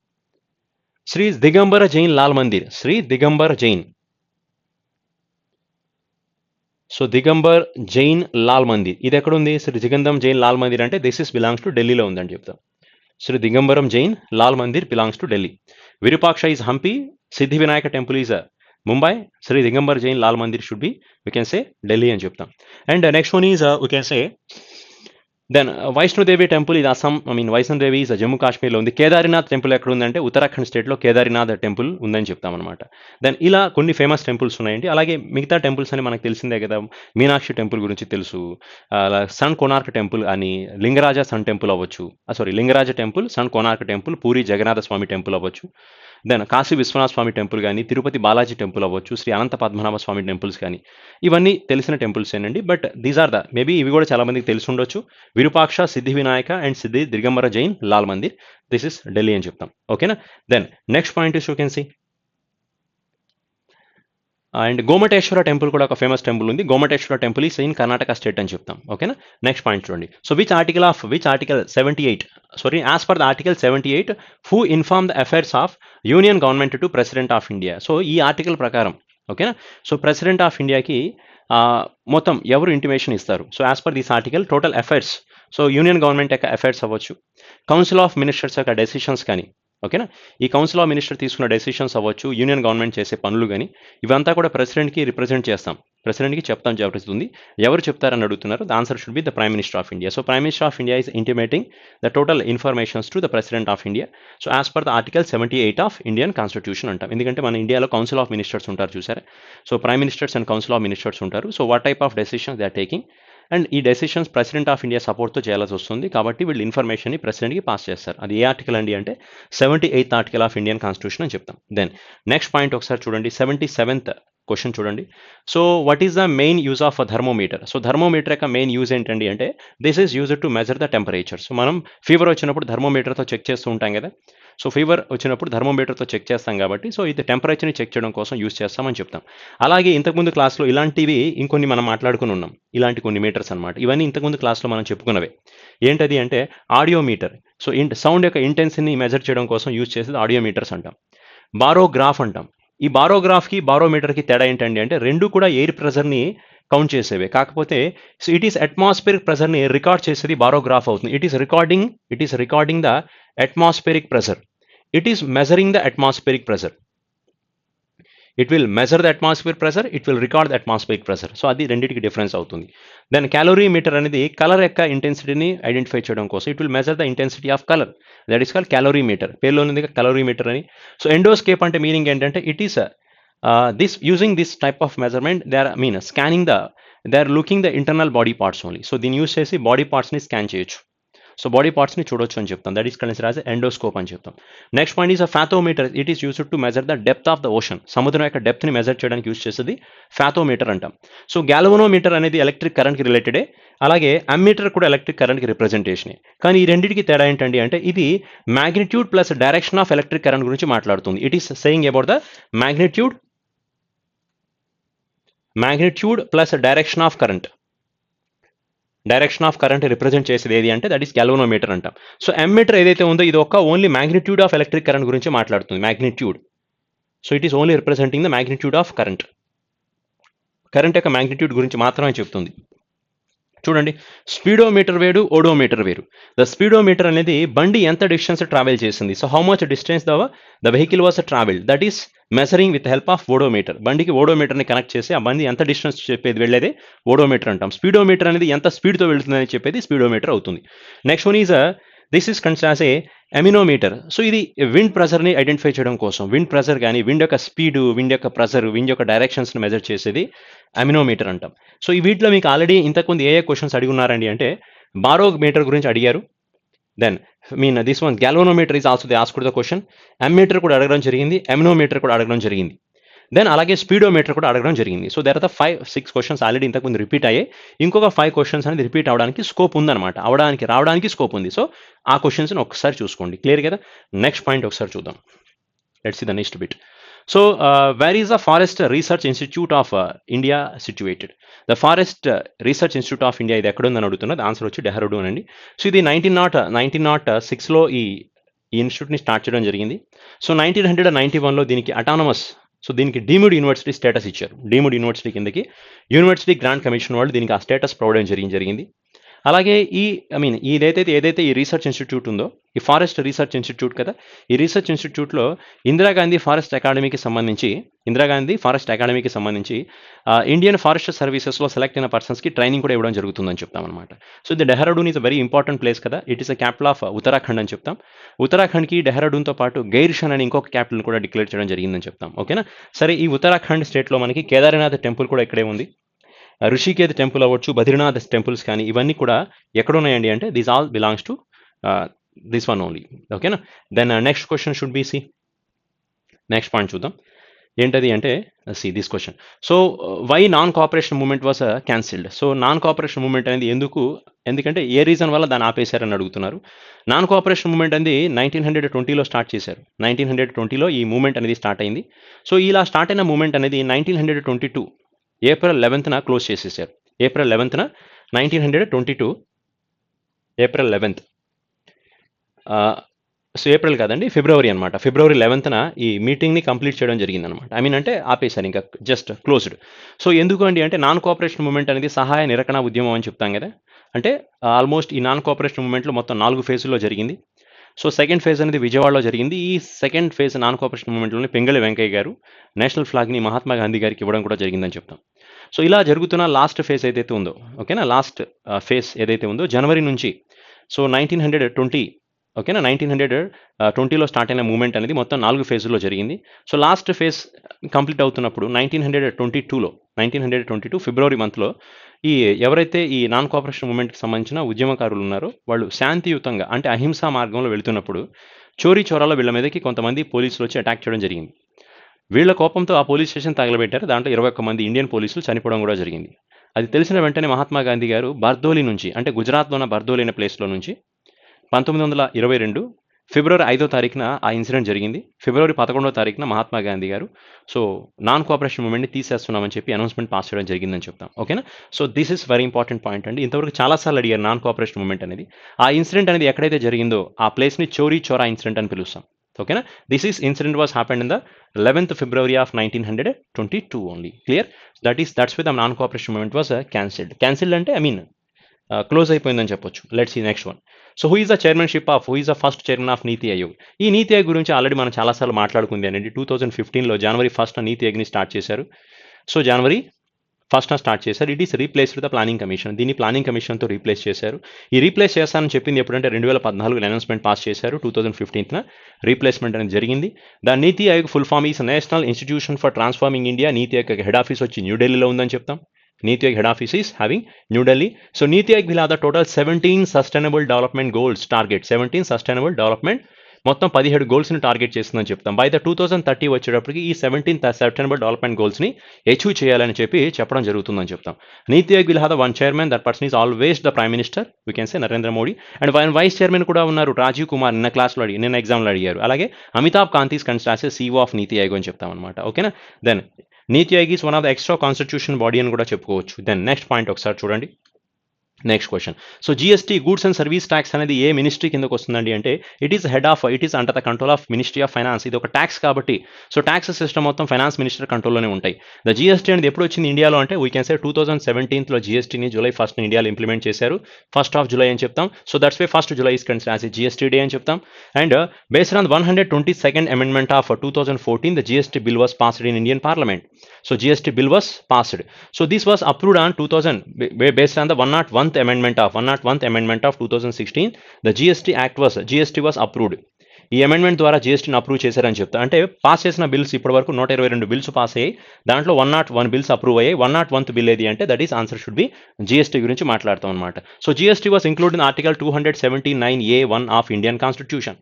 శ్రీ దిగంబర జైన్ లాల్ మందిర్. శ్రీ దిగంబర్ జైన్. సో దిగంబర్ జైన్ లాల్ మందిర్ ఇది ఎక్కడ ఉంది? శ్రీ దిగంబరం జైన్ లాల్ మందిర్ అంటే దిస్ ఇస్ బిలాంగ్స్ టు ఢిల్లీలో ఉందని చెప్తాం. Shri Digambar Jain Lal Mandir belongs to Delhi. Virupaksha is Hampi, Siddhi Vinayaka temple is Mumbai, Shri Digambar Jain Lal Mandir should be we can say Delhi అని చెప్తాం. And next one is we can say then Vaishno Devi temple ఇది అస్సాం, వైష్ణోదేవి ఈజ్ జమ్మూ కాశ్మీర్లో ఉంది. కేదారినాథ్ టెంపుల్ ఎక్కడ ఉందంటే ఉత్తరాఖండ్ స్టేట్లో కేదారినాథ్ టెంపుల్ ఉందని చెప్తామన్నమాట. దెన్ ఇలా కొన్ని ఫేమస్ టెంపుల్స్ ఉన్నాయండి. అలాగే మిగతా టెంపుల్స్ అని మనకు తెలిసిందే కదా. మీనాక్షి టెంపుల్ గురించి తెలుసు, సన్ కోనార్క్ టెంపుల్ అని, లింగరాజ సన్ టెంపుల్ అవ్వచ్చు, Lingaraja temple, sun Konark temple, Puri Jagannatha Swami temple అవ్వచ్చు, దెన్ కాశీ విశ్వనాథ స్వామి టెంపుల్ కానీ, తిరుపతి బాలాజీ టెంపుల్ అవ్వచ్చు, శ్రీ అనంత పద్మనాభ స్వామి టెంపుల్స్ కానీ, ఇవన్నీ తెలిసిన టెంపుల్స్ ఏనండి. But these are the maybe ఇవి కూడా చాలా మందికి తెలిసి ఉండొచ్చు. విరూపాక్ష, సిద్ధి Vinayaka and Siddhi Digambara Jain Lal Mandir, this is Delhi అని చెప్తాం. ఓకేనా? Then next point is you can see and Gomateshwara temple కూడా ఒక ఫేమస్ టెంపుల్ ఉంది. Gomateshwara temple is in Karnataka state అని చెప్తాం. ఓకేనా? నెక్స్ట్ పాయింట్ చూడండి. So which article 78, as per the article 78 who inform the affairs of union government to president of India? So ఈ article ప్రకారం, ఓకేనా, సో ప్రెసిడెంట్ ఆఫ్ ఇండియాకి మొత్తం ఎవరు ఇంటిమేషన్ ఇస్తారు? So as per this article total affairs, so union government యొక్క affairs అవ్వచ్చు, council of ministers యొక్క డెసిషన్స్ కానీ, ఓకేనా, ఈ కౌన్సిల్ ఆఫ్ మినిస్టర్ తీసుకున్న డెసిషన్స్ అవ్వచ్చు, యూనియన్ గవర్నమెంట్ చేసే పనులు కానీ, ఇవంతా కూడా ప్రెసిడెంట్కి రిప్రజెంట్ చేస్తాం, ప్రెసిడెంట్కి చెప్తాం జరుగుతుంది. ఎవరు చెప్తారని అడుగుతున్నారు? The answer should be the prime minister of India. So prime minister of India is intimating the total informations to the president of India. So as per the article 78 of Indian constitution అంటాం. ఎందుకంటే మన ఇండియాలో council of ministers ఉంటారు చూసారా. So prime ministers and council of ministers ఉంటారు. So what type of decisions they are taking, and ఈ decisions president of India సపోర్ట్తో చేయాల్సి వస్తుంది. కాబట్టి వీళ్ళు ఇన్ఫర్మేషన్ని ప్రెసిడెంట్కి పాస్ చేస్తారు. అది ఏ ఆర్టికల్ అండి అంటే 78th article of Indian constitution అని చెప్తాం. దెన్ నెక్స్ట్ పాయింట్ ఒకసారి చూడండి. 77th క్వశ్చన్ చూడండి. So what is the main use of thermometer? So thermometer యొక్క మెయిన్ యూజ్ ఏంటండి అంటే this is used to measure the temperature. So మనం ఫీవర్ వచ్చినప్పుడు థర్మోమీటర్తో చెక్ చేస్తూ ఉంటాం కదా. సో ఫీవర్ వచ్చినప్పుడు థర్మోమీటర్తో చెక్ చేస్తాం కాబట్టి, సో ఇది టెంపరేచర్ని చెక్ చేయడం కోసం యూజ్ చేస్తామని చెప్తాం. అలాగే ఇంతకుముందు క్లాస్లో ఇలాంటివి ఇంకొన్ని మనం మాట్లాడుకుని ఉన్నాం. ఇలాంటి కొన్ని మీటర్స్ అనమాట. ఇవన్నీ ఇంతకుముందు క్లాస్లో మనం చెప్పుకున్నవే. ఏంటది అంటే ఆడియోమీటర్. సో సౌండ్ యొక్క ఇంటెన్సిటీని మెజర్ చేయడం కోసం యూజ్ చేసేది ఆడియోమీటర్స్ అంటాం. బారోగ్రాఫ్ అంటాం. ఈ బారోగ్రాఫ్కి బారోమీటర్కి తేడా ఏంటండి అంటే రెండు కూడా ఎయిర్ ప్రెజర్ని కౌంట్ చేసేవే. కాకపోతే సో ఇట్ ఈస్ అట్మాస్ఫియరిక్ ప్రెజర్ని రికార్డ్ చేసేది బారోగ్రాఫ్ అవుతుంది. It is recording the atmospheric pressure. It is measuring the atmospheric pressure. It will measure the atmosphere pressure, it will record the atmospheric pressure. So అది రెండింటికి difference అవుతుంది. Then క్యాలోరీమీటర్ అనేది colour యొక్క ఇంటెన్సిటీని identify చేయడం కోసం it will measure the intensity of colour, that is called calorimeter. పేరులో ఉంది calorimeter అని. సో ఎండోస్కేప్ అంటే మీనింగ్ ఏంటంటే it is using this type of measurement they are looking the internal body parts only. So దీన్ని use చేసి body పార్ట్స్ని scan చేయొచ్చు. So body పార్ట్స్ని చూడొచ్చు అని చెప్తాం. That is considered as endoscope అని చెప్తాం. Next point is fathometer. It is used to measure the depth of the ocean. సముద్రం యొక్క డెప్త్ని మెజర్ చేయడానికి యూస్ చేసేది ఫ్యాథోమీటర్ అంటాం. సో గ్యాల్వనోమీటర్ అనేది ఎలక్ట్రిక్ కరెంట్కి రిలేటెడే. అలాగే అమ్మీటర్ కూడా ఎలక్ట్రిక్ కరెంట్కి రిప్రజెంటేషనే. కానీ ఈ రెండింటికి తేడా ఏంటండి అంటే ఇది magnitude plus direction of electric current గురించి మాట్లాడుతుంది. It is saying about the magnitude plus direction of current. Direction of current represent చేసేది ఏది అంటే దట్ ఈస్ గ్యాల్వనోమీటర్ అంటాం. సో ఎమ్మీటర్ ఏదైతే ఉందో ఇది ఒక only magnitude of electric current గురించి మాట్లాడుతుంది. Magnitude. So it is only representing the magnitude of current. Current యొక్క మ్యాగ్నిట్యూడ్ గురించి మాత్రమే చెప్తుంది. చూడండి, స్పీడోమీటర్ వేరు, ఓడోమీటర్ వేరు. ద స్పీడోమీటర్ అనేది బండి ఎంత డిస్టెన్స్ ట్రావెల్ చేసింది, so how much distance the vehicle was travelled, that is measuring with help of odometer. బండికి ఓడోమీటర్ని కనెక్ట్ చేసి ఆ బండి ఎంత డిస్టెన్స్ చెప్పేది వెళ్ళేది ఓడోమీటర్ అంటాం. స్పీడోమీటర్ అనేది ఎంత స్పీడ్తో వెళ్తుందని చెప్పేది స్పీడోమీటర్ అవుతుంది. Next one is this is considered as a anemometer. So ఇది విండ్ ప్రెజర్ని ఐడెంటిఫై చేయడం కోసం, విండ్ ప్రెజర్ కానీ విండ్ యొక్క స్పీడ్, విండ్ యొక్క ప్రెజర్, విండ్ యొక్క డైరెక్షన్స్ని మెజర్ చేసేది అమినోమీటర్ అంటాం. సో ఈ వీటిలో మీకు ఆల్రెడీ ఇంతకుముందు ఏ క్వశ్చన్స్ అడిగి ఉన్నారండి అంటే బారోమీటర్ గురించి అడిగారు. Then this one galvanometer is also the asked the question. Ammeter కూడా అడగడం జరిగింది, ఎమినోమీటర్ కూడా అడగడం జరిగింది. దెన్ అలాగే స్పీడోమీటర్ కూడా అడగడం జరిగింది. So there are the 5-6 questions already ఇంతకుముందు రిపీట్ అయ్యాయి. ఇంకొక 5 క్వశ్చన్స్ అనేది రిపీట్ అవడానికి స్కోప్ ఉందన్నమాట, రావడానికి స్కోప్ ఉంది. సో ఆ క్వశ్చన్స్ని ఒకసారి చూసుకోండి. క్లియర్ కదా? నెక్స్ట్ పాయింట్ ఒకసారి చూద్దాం. Let's see the next bit. So where is the forest research institute of India situated? The forest research institute of India ఇది ఎక్కడుందని అడుగుతున్నది. ఆన్సర్ వచ్చి డెహ్రాడూన్ అండి. సో ఇది 1906లో ఈ ఇన్స్టిట్యూట్ని స్టార్ట్ చేయడం జరిగింది. సో 1991లో దీనికి అటానమస్, సో దీనికి డీమ్డ్ యూనివర్సిటీ స్టేటస్ ఇచ్చారు. డీమ్డ్ యూనివర్సిటీ కిందకి యూనివర్సిటీ గ్రాంట్ కమిషన్ వాళ్ళు దీనికి ఆ స్టేటస్ ప్రొవైడ్ జరిగింది. అలాగే ఏదైతే ఈ రీసెర్చ్ ఇన్స్టిట్యూట్ ఉందో, ఈ ఫారెస్ట్ రీసెర్చ్ ఇన్స్టిట్యూట్ కదా, ఈ రీసెర్చ్ ఇన్స్టిట్యూట్లో ఇందిరాగాంధీ ఫారెస్ట్ అకాడమీకి సంబంధించి ఇండియన్ ఫారెస్ట్ సర్వీసెస్లో సెలెక్ట్ అయిన పర్సన్స్కి ట్రైనింగ్ కూడా ఇవ్వడం జరుగుతుందని చెప్తామన్నమాట. సో ఇది Dehradun is a very important place కదా, it is a capital of Uttarakhand అని చెప్తాం. ఉత్తరాఖండ్కి డెహ్రాడూన్తో పాటు గైర్షన్ అనే ఇంకొక క్యాపిటల్ కూడా డిక్లేర్ చేయడం జరిగిందని చెప్తాం. ఓకేనా? సరే, ఈ ఉత్తరాఖండ్ స్టేట్లో మనకి కేదార్నాథ్ టెంపుల్ కూడా ఇక్కడే ఉంది. ఋషికేత్ టెంపుల్ అవ్వచ్చు, బద్రీనాథ్ టెంపుల్స్ కానీ ఇవన్నీ కూడా ఎక్కడ ఉన్నాయండి అంటే these all belongs to this one only. ఓకేనా? Then next question should be C. Next point చూద్దాం. ఏంటది అంటే see this question. So why non cooperation movement was cancelled? So non cooperation movement అనేది ఎందుకంటే ఏ రీజన్ వల్ల దాన్ని ఆపేశారని అడుగుతున్నారు. నాన్ కోఆపరేషన్ మూవ్మెంట్ అనేది 1920లో స్టార్ట్ చేశారు. 1920లో ఈ మూవ్మెంట్ అనేది స్టార్ట్ అయింది. సో ఇలా స్టార్ట్ అయిన మూవ్మెంట్ అనేది 1922 ఏప్రిల్ 11న క్లోజ్ చేసేసారు. ఏప్రిల్ 11న 1922 ఏప్రిల్ 11th, సో ఏప్రిల్ కాదండి, ఫిబ్రవరి అనమాట. ఫిబ్రవరి 11న ఈ మీటింగ్ని కంప్లీట్ చేయడం జరిగిందనమాట. అంటే ఆపేశారు, ఇంకా జస్ట్ క్లోజ్డ్. సో ఎందుకు అండి అంటే నాన్ కోఆపరేషన్ మూవ్మెంట్ అనేది సహాయ నిరకణ ఉద్యమం అని చెప్తాం కదా. అంటే ఆల్మోస్ట్ ఈ నాన్ కోఆపరేషన్ మూవ్మెంట్లో మొత్తం 4 ఫేజుల్లో జరిగింది. సో సెకండ్ ఫేజ్ అనేది విజయవాడలో జరిగింది. ఈ సెకండ్ ఫేజ్ నాన్ కోఆపరేషన్ మూవ్మెంట్లోనే పెంగళి వెంకయ్య గారు నేషనల్ ఫ్లాగ్ని మహాత్మా గాంధీ గారికి ఇవ్వడం కూడా జరిగిందని చెప్తాం. సో ఇలా జరుగుతున్న లాస్ట్ ఫేజ్ ఏదైతే ఉందో, ఓకేనా, లాస్ట్ ఫేజ్ ఏదైతే ఉందో జనవరి నుంచి, సో 1920, ఓకేనా, 1920లో స్టార్ట్ అయిన మూవ్మెంట్ అనేది మొత్తం 4 ఫేజుల్లో జరిగింది. సో లాస్ట్ ఫేజ్ కంప్లీట్ అవుతున్నప్పుడు 1922 ఫిబ్రవరి మంత్లో ఎవరైతే ఈ నాన్ కోఆపరేషన్ మూవ్మెంట్కి సంబంధించిన ఉద్యమకారులు ఉన్నారో వాళ్ళు శాంతియుతంగా అంటే అహింసా మార్గంలో వెళుతున్నప్పుడు చోరాలో వీళ్ళ మీదకి కొంతమంది పోలీసులు వచ్చి అటాక్ చేయడం జరిగింది. వీళ్ళ కోపంతో ఆ పోలీస్ స్టేషన్ తగలబెట్టారు. దాంట్లో 21 మంది ఇండియన్ పోలీసులు చనిపోవడం కూడా జరిగింది. అది తెలిసిన వెంటనే మహాత్మా గాంధీ గారు బార్దోలి నుంచి, అంటే గుజరాత్లో ఉన్న బార్దోలి అనే ప్లేస్లో నుంచి 1922 ఫిబ్రవరి 5వ తారీఖున ఆ ఇన్సిడెంట్ జరిగింది. ఫిబ్రవరి 11వ తారీఖున మహాత్మా గాంధీ గారు సో నాన్ కోఆపరేషన్ మూవ్మెంట్ని తీసేస్తున్నామని చెప్పి అనౌన్స్మెంట్ పాస్ చేయడం జరిగిందని చెప్తాం. ఓకేనా? So this is very important point అండి. ఇంతవరకు చాలాసార్లు అడిగారు నాన్ కోఆపరేషన్ మూవ్మెంట్ అనేది. ఆ ఇన్సిడెంట్ అనేది ఎక్కడైతే జరిగిందో ఆ ప్లేస్ని చోరా ఇన్సిడెంట్ అని పిలుస్తాం. ఓకేనా? This is incident was happened in the 11th February of 1922 only. Clear? That's why the non cooperation movement was cancelled అంటే క్లోజ్ అయిపోయిందని చెప్పొచ్చు. Let's see next one. So who is the first chairman of Niti Aayog? ఈ నీతి ఆయోగ్ గురించి already మనం చాలాసార్లు మాట్లాడుకుంది అండి. 2015లో జనవరి 1st నీతి ఆయోగ్ని start చేశారు. So జనవరి 1st start చేశారు. It is replaced the planning commission. దీన్ని ప్లానింగ్ కమిషన్తో రీప్లేస్ చేశారు. ఈ రీప్లేస్ చేస్తానని చెప్పింది ఎప్పుడంటే 2014 అనౌన్స్మెంట్ పాస్ చేశారు. 2015న రీప్లేస్మెంట్ అనేది జరిగింది. The NITI Aayog full form is national institution for transforming India. NITI Aayog head office వచ్చి న్యూఢిల్లీలో ఉందని చెప్తాం. నీతి Aayog head office is having New Delhi. So NITI Aayog will have the total 17 sustainable development goals target. 17 sustainable development మొత్తం 17 గోల్స్ని టార్గెట్ చేస్తుందని చెప్తాం. బై ద 2030 వచ్చేటప్పటికి ఈ 17 సస్టైనబుల్ డెవలప్మెంట్ గోల్స్ని అచీవ్ చేయాలని చెప్పడం జరుగుతుందని చెప్తాం. నీతి Aayog will have the one chairman, that person is always the prime minister, we can say Narendra Modi. And one vice chairman కూడా ఉన్నారు, రాజీవ్ కుమార్. నిన్న ఎగ్జామ్లో అడిగారు. అలాగే Amitabh Kant is considered as CEO of Niti Aayog అని చెప్తాం అనమాట. ఓకేనా? Then Niti Aayog is one of the extra constitution body అని కూడా చెప్పుకోవచ్చు. దెన్ నెక్స్ట్ పాయింట్ ఒకసారి చూడండి. Next question. So GST goods and service tax అనేది ఏ మినిస్ట్రీ కిందకు వస్తుందండి అంటే it is under the control of ministry of finance. ఇది ఒక ట్యాక్స్ కాబట్టి సో ట్యాక్స్ సిస్టమ్ మొత్తం ఫైనాన్స్ మినిస్టర్ కంట్రోల్లోనే ఉంటాయి. ద జిఎస్టీ అనేది ఎప్పుడు వచ్చింది ఇండియాలో అంటే వీ కెన్ సే 2017లో జిఎస్టీని జూలై 1 ఇండియాలో ఇంప్లిమెంట్ చేశారు. 1st ఆఫ్ జూలై అని చెప్తాం. So that's way 1st July is considered as A GST day అని చెప్తాం. And based on 122nd amendment of 2014 the GST bill was passed in Indian parliament. So GST bill was passed. So this was approved on 2000 based on the 101th amendment of 2016. The GST was approved. ఈ amendment ద్వారా జిఎస్టీని approve చేశారని చెప్తా. అంటే pass చేసిన bills ఇప్పటి వరకు 122 bills pass అయ్యాయి. దాంట్లో 101 బిల్స్ అప్రూవ్ అయ్యాయి. 101th బిల్ ఏది అంటే that is answer should B GST గురించి మాట్లాడతాం అనమాట. So GST was include in article 279A(1) of Indian constitution.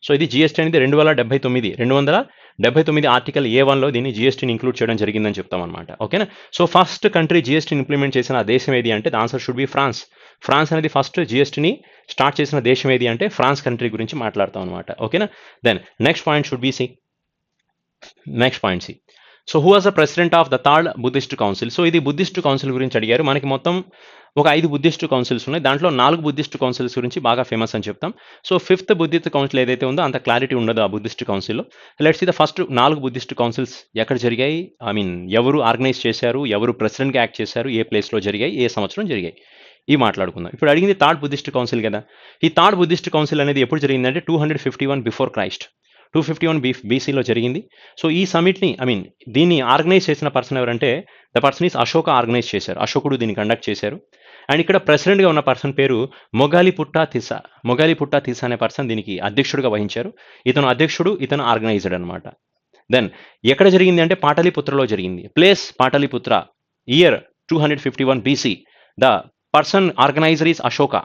So ఇది జిఎస్టీ అనేది 279 ఆర్టికల్ A(1)లో దీన్ని జిఎస్టీని ఇంక్లూడ్ చేయడం జరిగిందని చెప్తాం అనమాట. ఓకేనా. సో ఫస్ట్ కంట్రీ జిఎస్టీని ఇంప్లిమెంట్ చేసిన దేశం ఏది అంటే the answer should be France. France అనేది ఫస్ట్ జిఎస్టీని స్టార్ట్ చేసిన దేశం ఏది అంటే ఫ్రాన్స్ కంట్రీ గురించి మాట్లాడతాం అనమాట. ఓకేనా. Then next point should be C. So who was the president of the third Buddhist council. So ఇది బుద్ధిస్ట్ కౌన్సిల్ గురించి అడిగారు. మనకి మొత్తం ఒక 5 బుద్ధిస్ట్ కౌన్సిల్స్ ఉన్నాయి. దాంట్లో 4 బుద్ధిస్ట్ కౌన్సిల్స్ గురించి బాగా ఫేమస్ అని చెప్తాం. సో 5th బుద్ధిస్ట్ కౌన్సిల్ ఏదైతే ఉందో అంత క్లారిటీ ఉండదు ఆ బుద్ధిస్ట్ కౌన్సిల్లో. Let's see the first 4 Buddhist councils ఎక్కడ జరిగాయి, ఐ మీన్ ఎవరు ఆర్గనైజ్ చేశారు, ఎవరు ప్రెసిడెంట్గా యాక్ట్ చేశారు, ఏ ప్లేస్లో జరిగాయి, ఏ సంవత్సరం జరిగాయి, ఇవి మాట్లాడుకుందాం. ఇప్పుడు అడిగింది థర్డ్ బుద్ధిస్ట్ కౌన్సిల్ కదా. ఈ థర్డ్ బుద్ధిస్ట్ కౌన్సిల్ అనేది ఎప్పుడు జరిగిందంటే 251 బిఫోర్ క్రైస్ట్. 251 బీసీలో జరిగింది. సో ఈ సమిట్ని దీన్ని ఆర్గనైజ్ చేసిన పర్సన్ ఎవరంటే the person is Ashoka organise చేశారు. అశోకుడు దీన్ని కండక్ట్ చేశారు. అండ్ ఇక్కడ ప్రెసిడెంట్గా ఉన్న పర్సన్ పేరు మొగాలిపుట్టా తిసా అనే పర్సన్ దీనికి అధ్యక్షుడిగా వహించారు. ఇతను అధ్యక్షుడు, ఇతను ఆర్గనైజ్డ్ అనమాట. దెన్ ఎక్కడ జరిగింది అంటే పాటలీపుత్రలో జరిగింది. Place Pataliputra. Year 251 BC. The person organizer is Ashoka.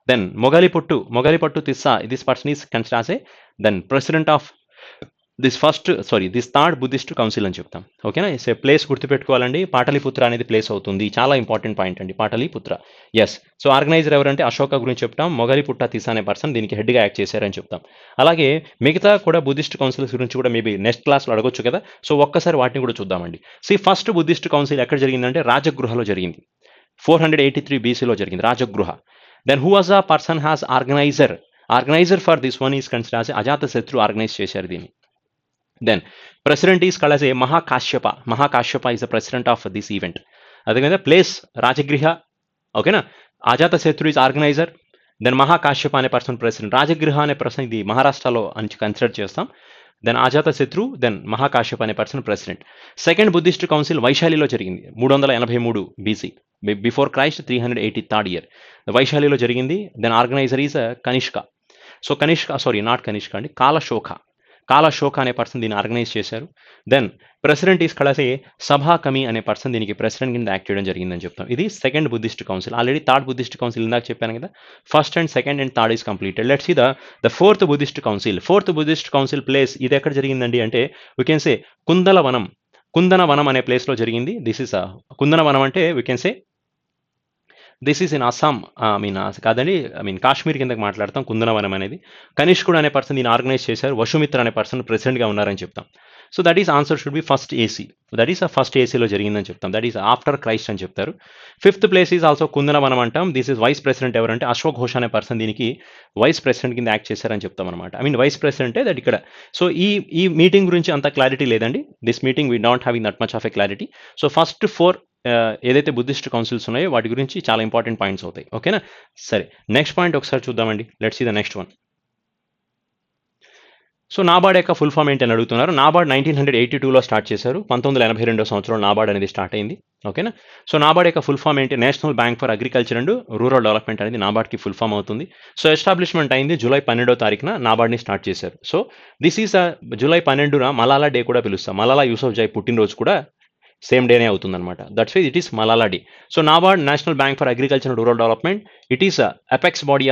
Then Mogalipattu Tissa, this person is considered as a then president of this third Buddhist council అని చెప్తాం. ఓకేనా. ఇట్స్ ఏ ప్లేస్ గుర్తుపెట్టుకోవాలండి. పాటలీపుత్ర అనేది ప్లేస్ అవుతుంది. చాలా ఇంపార్టెంట్ పాయింట్ అండి పాటలీపుత్ర. ఎస్. సో ఆర్గనైజర్ ఎవరంటే అశోక గురించి చెప్తాం. మొగలిపుట్ట తిసా అనే పర్సన్ దీనికి హెడ్గా యాక్ట్ చేశారని చెప్తాం. అలాగే మిగతా కూడా బుద్ధిస్ట్ కౌన్సిల్స్ గురించి కూడా మేబీ నెక్స్ట్ క్లాస్లో అడగొచ్చు కదా. సో ఒక్కసారి వాటిని కూడా చూద్దామండి. ఫస్ట్ బుద్ధిస్ట్ కౌన్సిల్ ఎక్కడ జరిగిందంటే రాజగృహలో జరిగింది. 483 BCలో జరిగింది Rajagriha. Then who was the person has organizer for this one is considered as Ajatasattu organize చేశారు దీన్ని. Then president is called as a Mahakashyapa is the president of this event. అదేవిధంగా place Rajagriha. ఓకేనా. Ajatashatru is organizer. Then Mahakashyapa అనే person president. Rajagriha అనే person ఇది మహారాష్ట్రలో అని consider చేస్తాం. దెన్ అజాతశత్రు, దెన్ మహాకాశ్యప అనే person president. Second Buddhist council వైశాలిలో జరిగింది 383 BC. Before Christ 383rd year వైశాలిలో జరిగింది. Then organizer is Kanishka. So not Kanishka అండి, కాలశోక అనే పర్సన్ దీన్ని ఆర్గనైజ్ చేశారు. దెన్ ప్రెసిడెంట్ ఈస్ కళసే సభా కమి అనే పర్సన్ దీనికి ప్రెసిడెంట్ కింద యాక్ట్ చేయడం జరిగిందని చెప్తాం. ఇది second Buddhist council. Already third Buddhist council ఇందాక చెప్పాను కదా. First and second and third is completed. Let's see the fourth Buddhist council place ఇది ఎక్కడ జరిగిందండి అంటే వీ కెన్ సే కుందనవనం అనే ప్లేస్లో జరిగింది. దిస్ ఇస్ కుందనవనం అంటే we can say this is in Assam. Kashmir కిందకి మాట్లాడతాం కుందనవనం అనేది. కనిష్కుడు అనే పర్సన్ దీన్ని ఆర్గనైజ్ చేశారు. వసుమిత్ర అనే పర్సన్ ప్రెసిడెంట్గా ఉన్నారని చెప్తాం. So that is answer should B first AC. That is first ఏసీలో జరిగిందని చెప్తాం. దట్ ఈస్ ఆఫ్టర్ క్రైస్ట్ అని చెప్తారు. ఫిఫ్త్ ప్లేస్ ఈజ్ ఆల్సో కుందనవనం అంటాం. దిస్ ఈస్ వైస్ ప్రెసిడెంట్ ఎవరంటే అశోక్ ఘోష్ అనే పర్సన్ దీనికి వైస్ ప్రెసిడెంట్ కింద యాక్ట్ చేశారని చెప్తాం అనమాట. వైస్ ప్రెసిడెంటే దట్ ఇక్కడ. సో ఈ మీటింగ్ గురించి అంత క్లారిటీ లేదండి. This meeting we not having that much of a clarity. So first 4 ఏదైతే బుద్ధిస్ట్ కౌన్సిల్స్ ఉన్నాయో వాటి గురించి చాలా ఇంపార్టెంట్ పాయింట్స్ అవుతాయి. ఓకేనా. సరే, నెక్స్ట్ పాయింట్ ఒకసారి చూద్దామండి. Let's see the next one. So NABARD యొక్క ఫుల్ ఫామ్ ఏంటని అడుగుతున్నారు. నాబార్డ్ 1982లో స్టార్ట్ చేశారు. 1982 సంవత్సరంలో నాబార్డ్ అనేది స్టార్ట్ అయింది. ఓకేనా. సో నాబార్డ్ యొక్క ఫుల్ ఫామ్ ఏంటి? National bank for agriculture and rural development అనేది నాబార్డ్కి ఫుల్ ఫామ్ అవుతుంది. సో ఎస్టాబ్లిష్మెంట్ అయింది జూలై 12వ తారీఖున నాబార్డ్ని స్టార్ట్ చేశారు. సో దిస్ ఈస్ జూలై 12న మలాలా డే కూడా పిలుస్తాం. మలాలా యూసఫ్జాయ్ పుట్టినరోజు కూడా సేమ్ డేనే అవుతుందన్నమాట. That's why it is Malala day. So NABARD national bank for agriculture and rural development it is apex body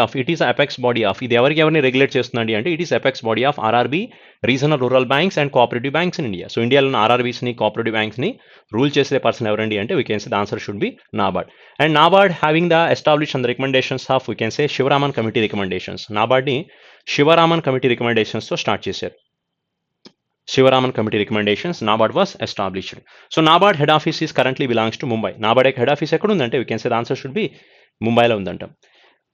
of ఇది ఎవరిని రెగ్యులేట్ చేస్తుందండి అంటే it is apex body of RRB, regional rural banks and cooperative banks in India. So ఇండియాలో ఉన్న ఆర్ఆర్బీస్ని, cooperative బ్యాంక్స్ని rule చేసే person ఎవరండి అంటే we can say the answer should be NABARD. And NABARD having the establish and recommendations of we can say Sivaraman committee recommendations. నాబార్డ్ని Sivaraman committee రికమెండేషన్స్తో start చేశారు. Shivaraman committee recommendations, NABARD was established. So NABARD head office is currently belongs to Mumbai. NABARD head office ekkada undante we can say the answer should be ముంబైలో ఉందంటాం.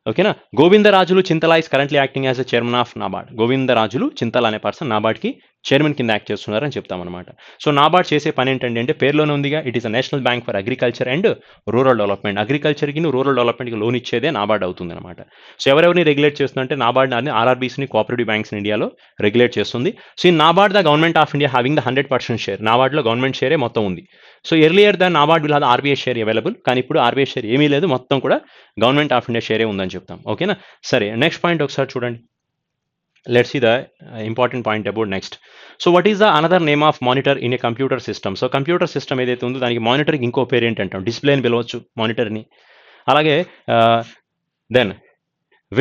ఓకేనా. Govindarajulu Chintala is currently acting as a chairman of NABARD. Govindarajulu Chintala అనే person నాబార్డ్కి chairman కింద act చేస్తున్నారని చెప్తామన్నమాట. So NABARD చేసే పని ఏంటంటే అంటే పేరులోనే ఉందిగా, it is a national bank for agriculture and rural development. అగ్రికల్చర్కి రూరల్ డెవలప్మెంట్కి లోన్ ఇచ్చేదే నాబార్డ్ అవుతుంది అనమాట. సో ఎవరెవరిని రెగ్యులేట్ చేస్తుందంటే నాబార్డ్ అని ఆర్ఆర్బీస్ని, కోఆపరేటివ్ బ్యాంక్స్ ఇండియాలో రెగ్యులేట్ చేస్తుంది. సో ఈ NABARD the government of India having the 100% share. నాబార్డ్లో గవర్నమెంట్ షేరే మొత్తం ఉంది. So earlier the NABARD will have RBI share available, కానీ ఇప్పుడు ఆర్బీఐ షేర్ ఏమీ లేదు, మొత్తం కూడా గవర్నమెంట్ ఆఫ్ ఇండియా షేరే ఉందని చెప్తాం. ఓకేనా. సరే, నెక్స్ట్ పాయింట్ ఒకసారి చూడండి. Let's see the important point about next. So what is the another name of monitor in a computer system. So computer system ఏదైతే ఉందో దానికి మానిటర్కి ఇంకో పేరు ఏంటంటాం, డిస్ప్లే అని పిలవచ్చు మానిటర్ని. అలాగే దెన్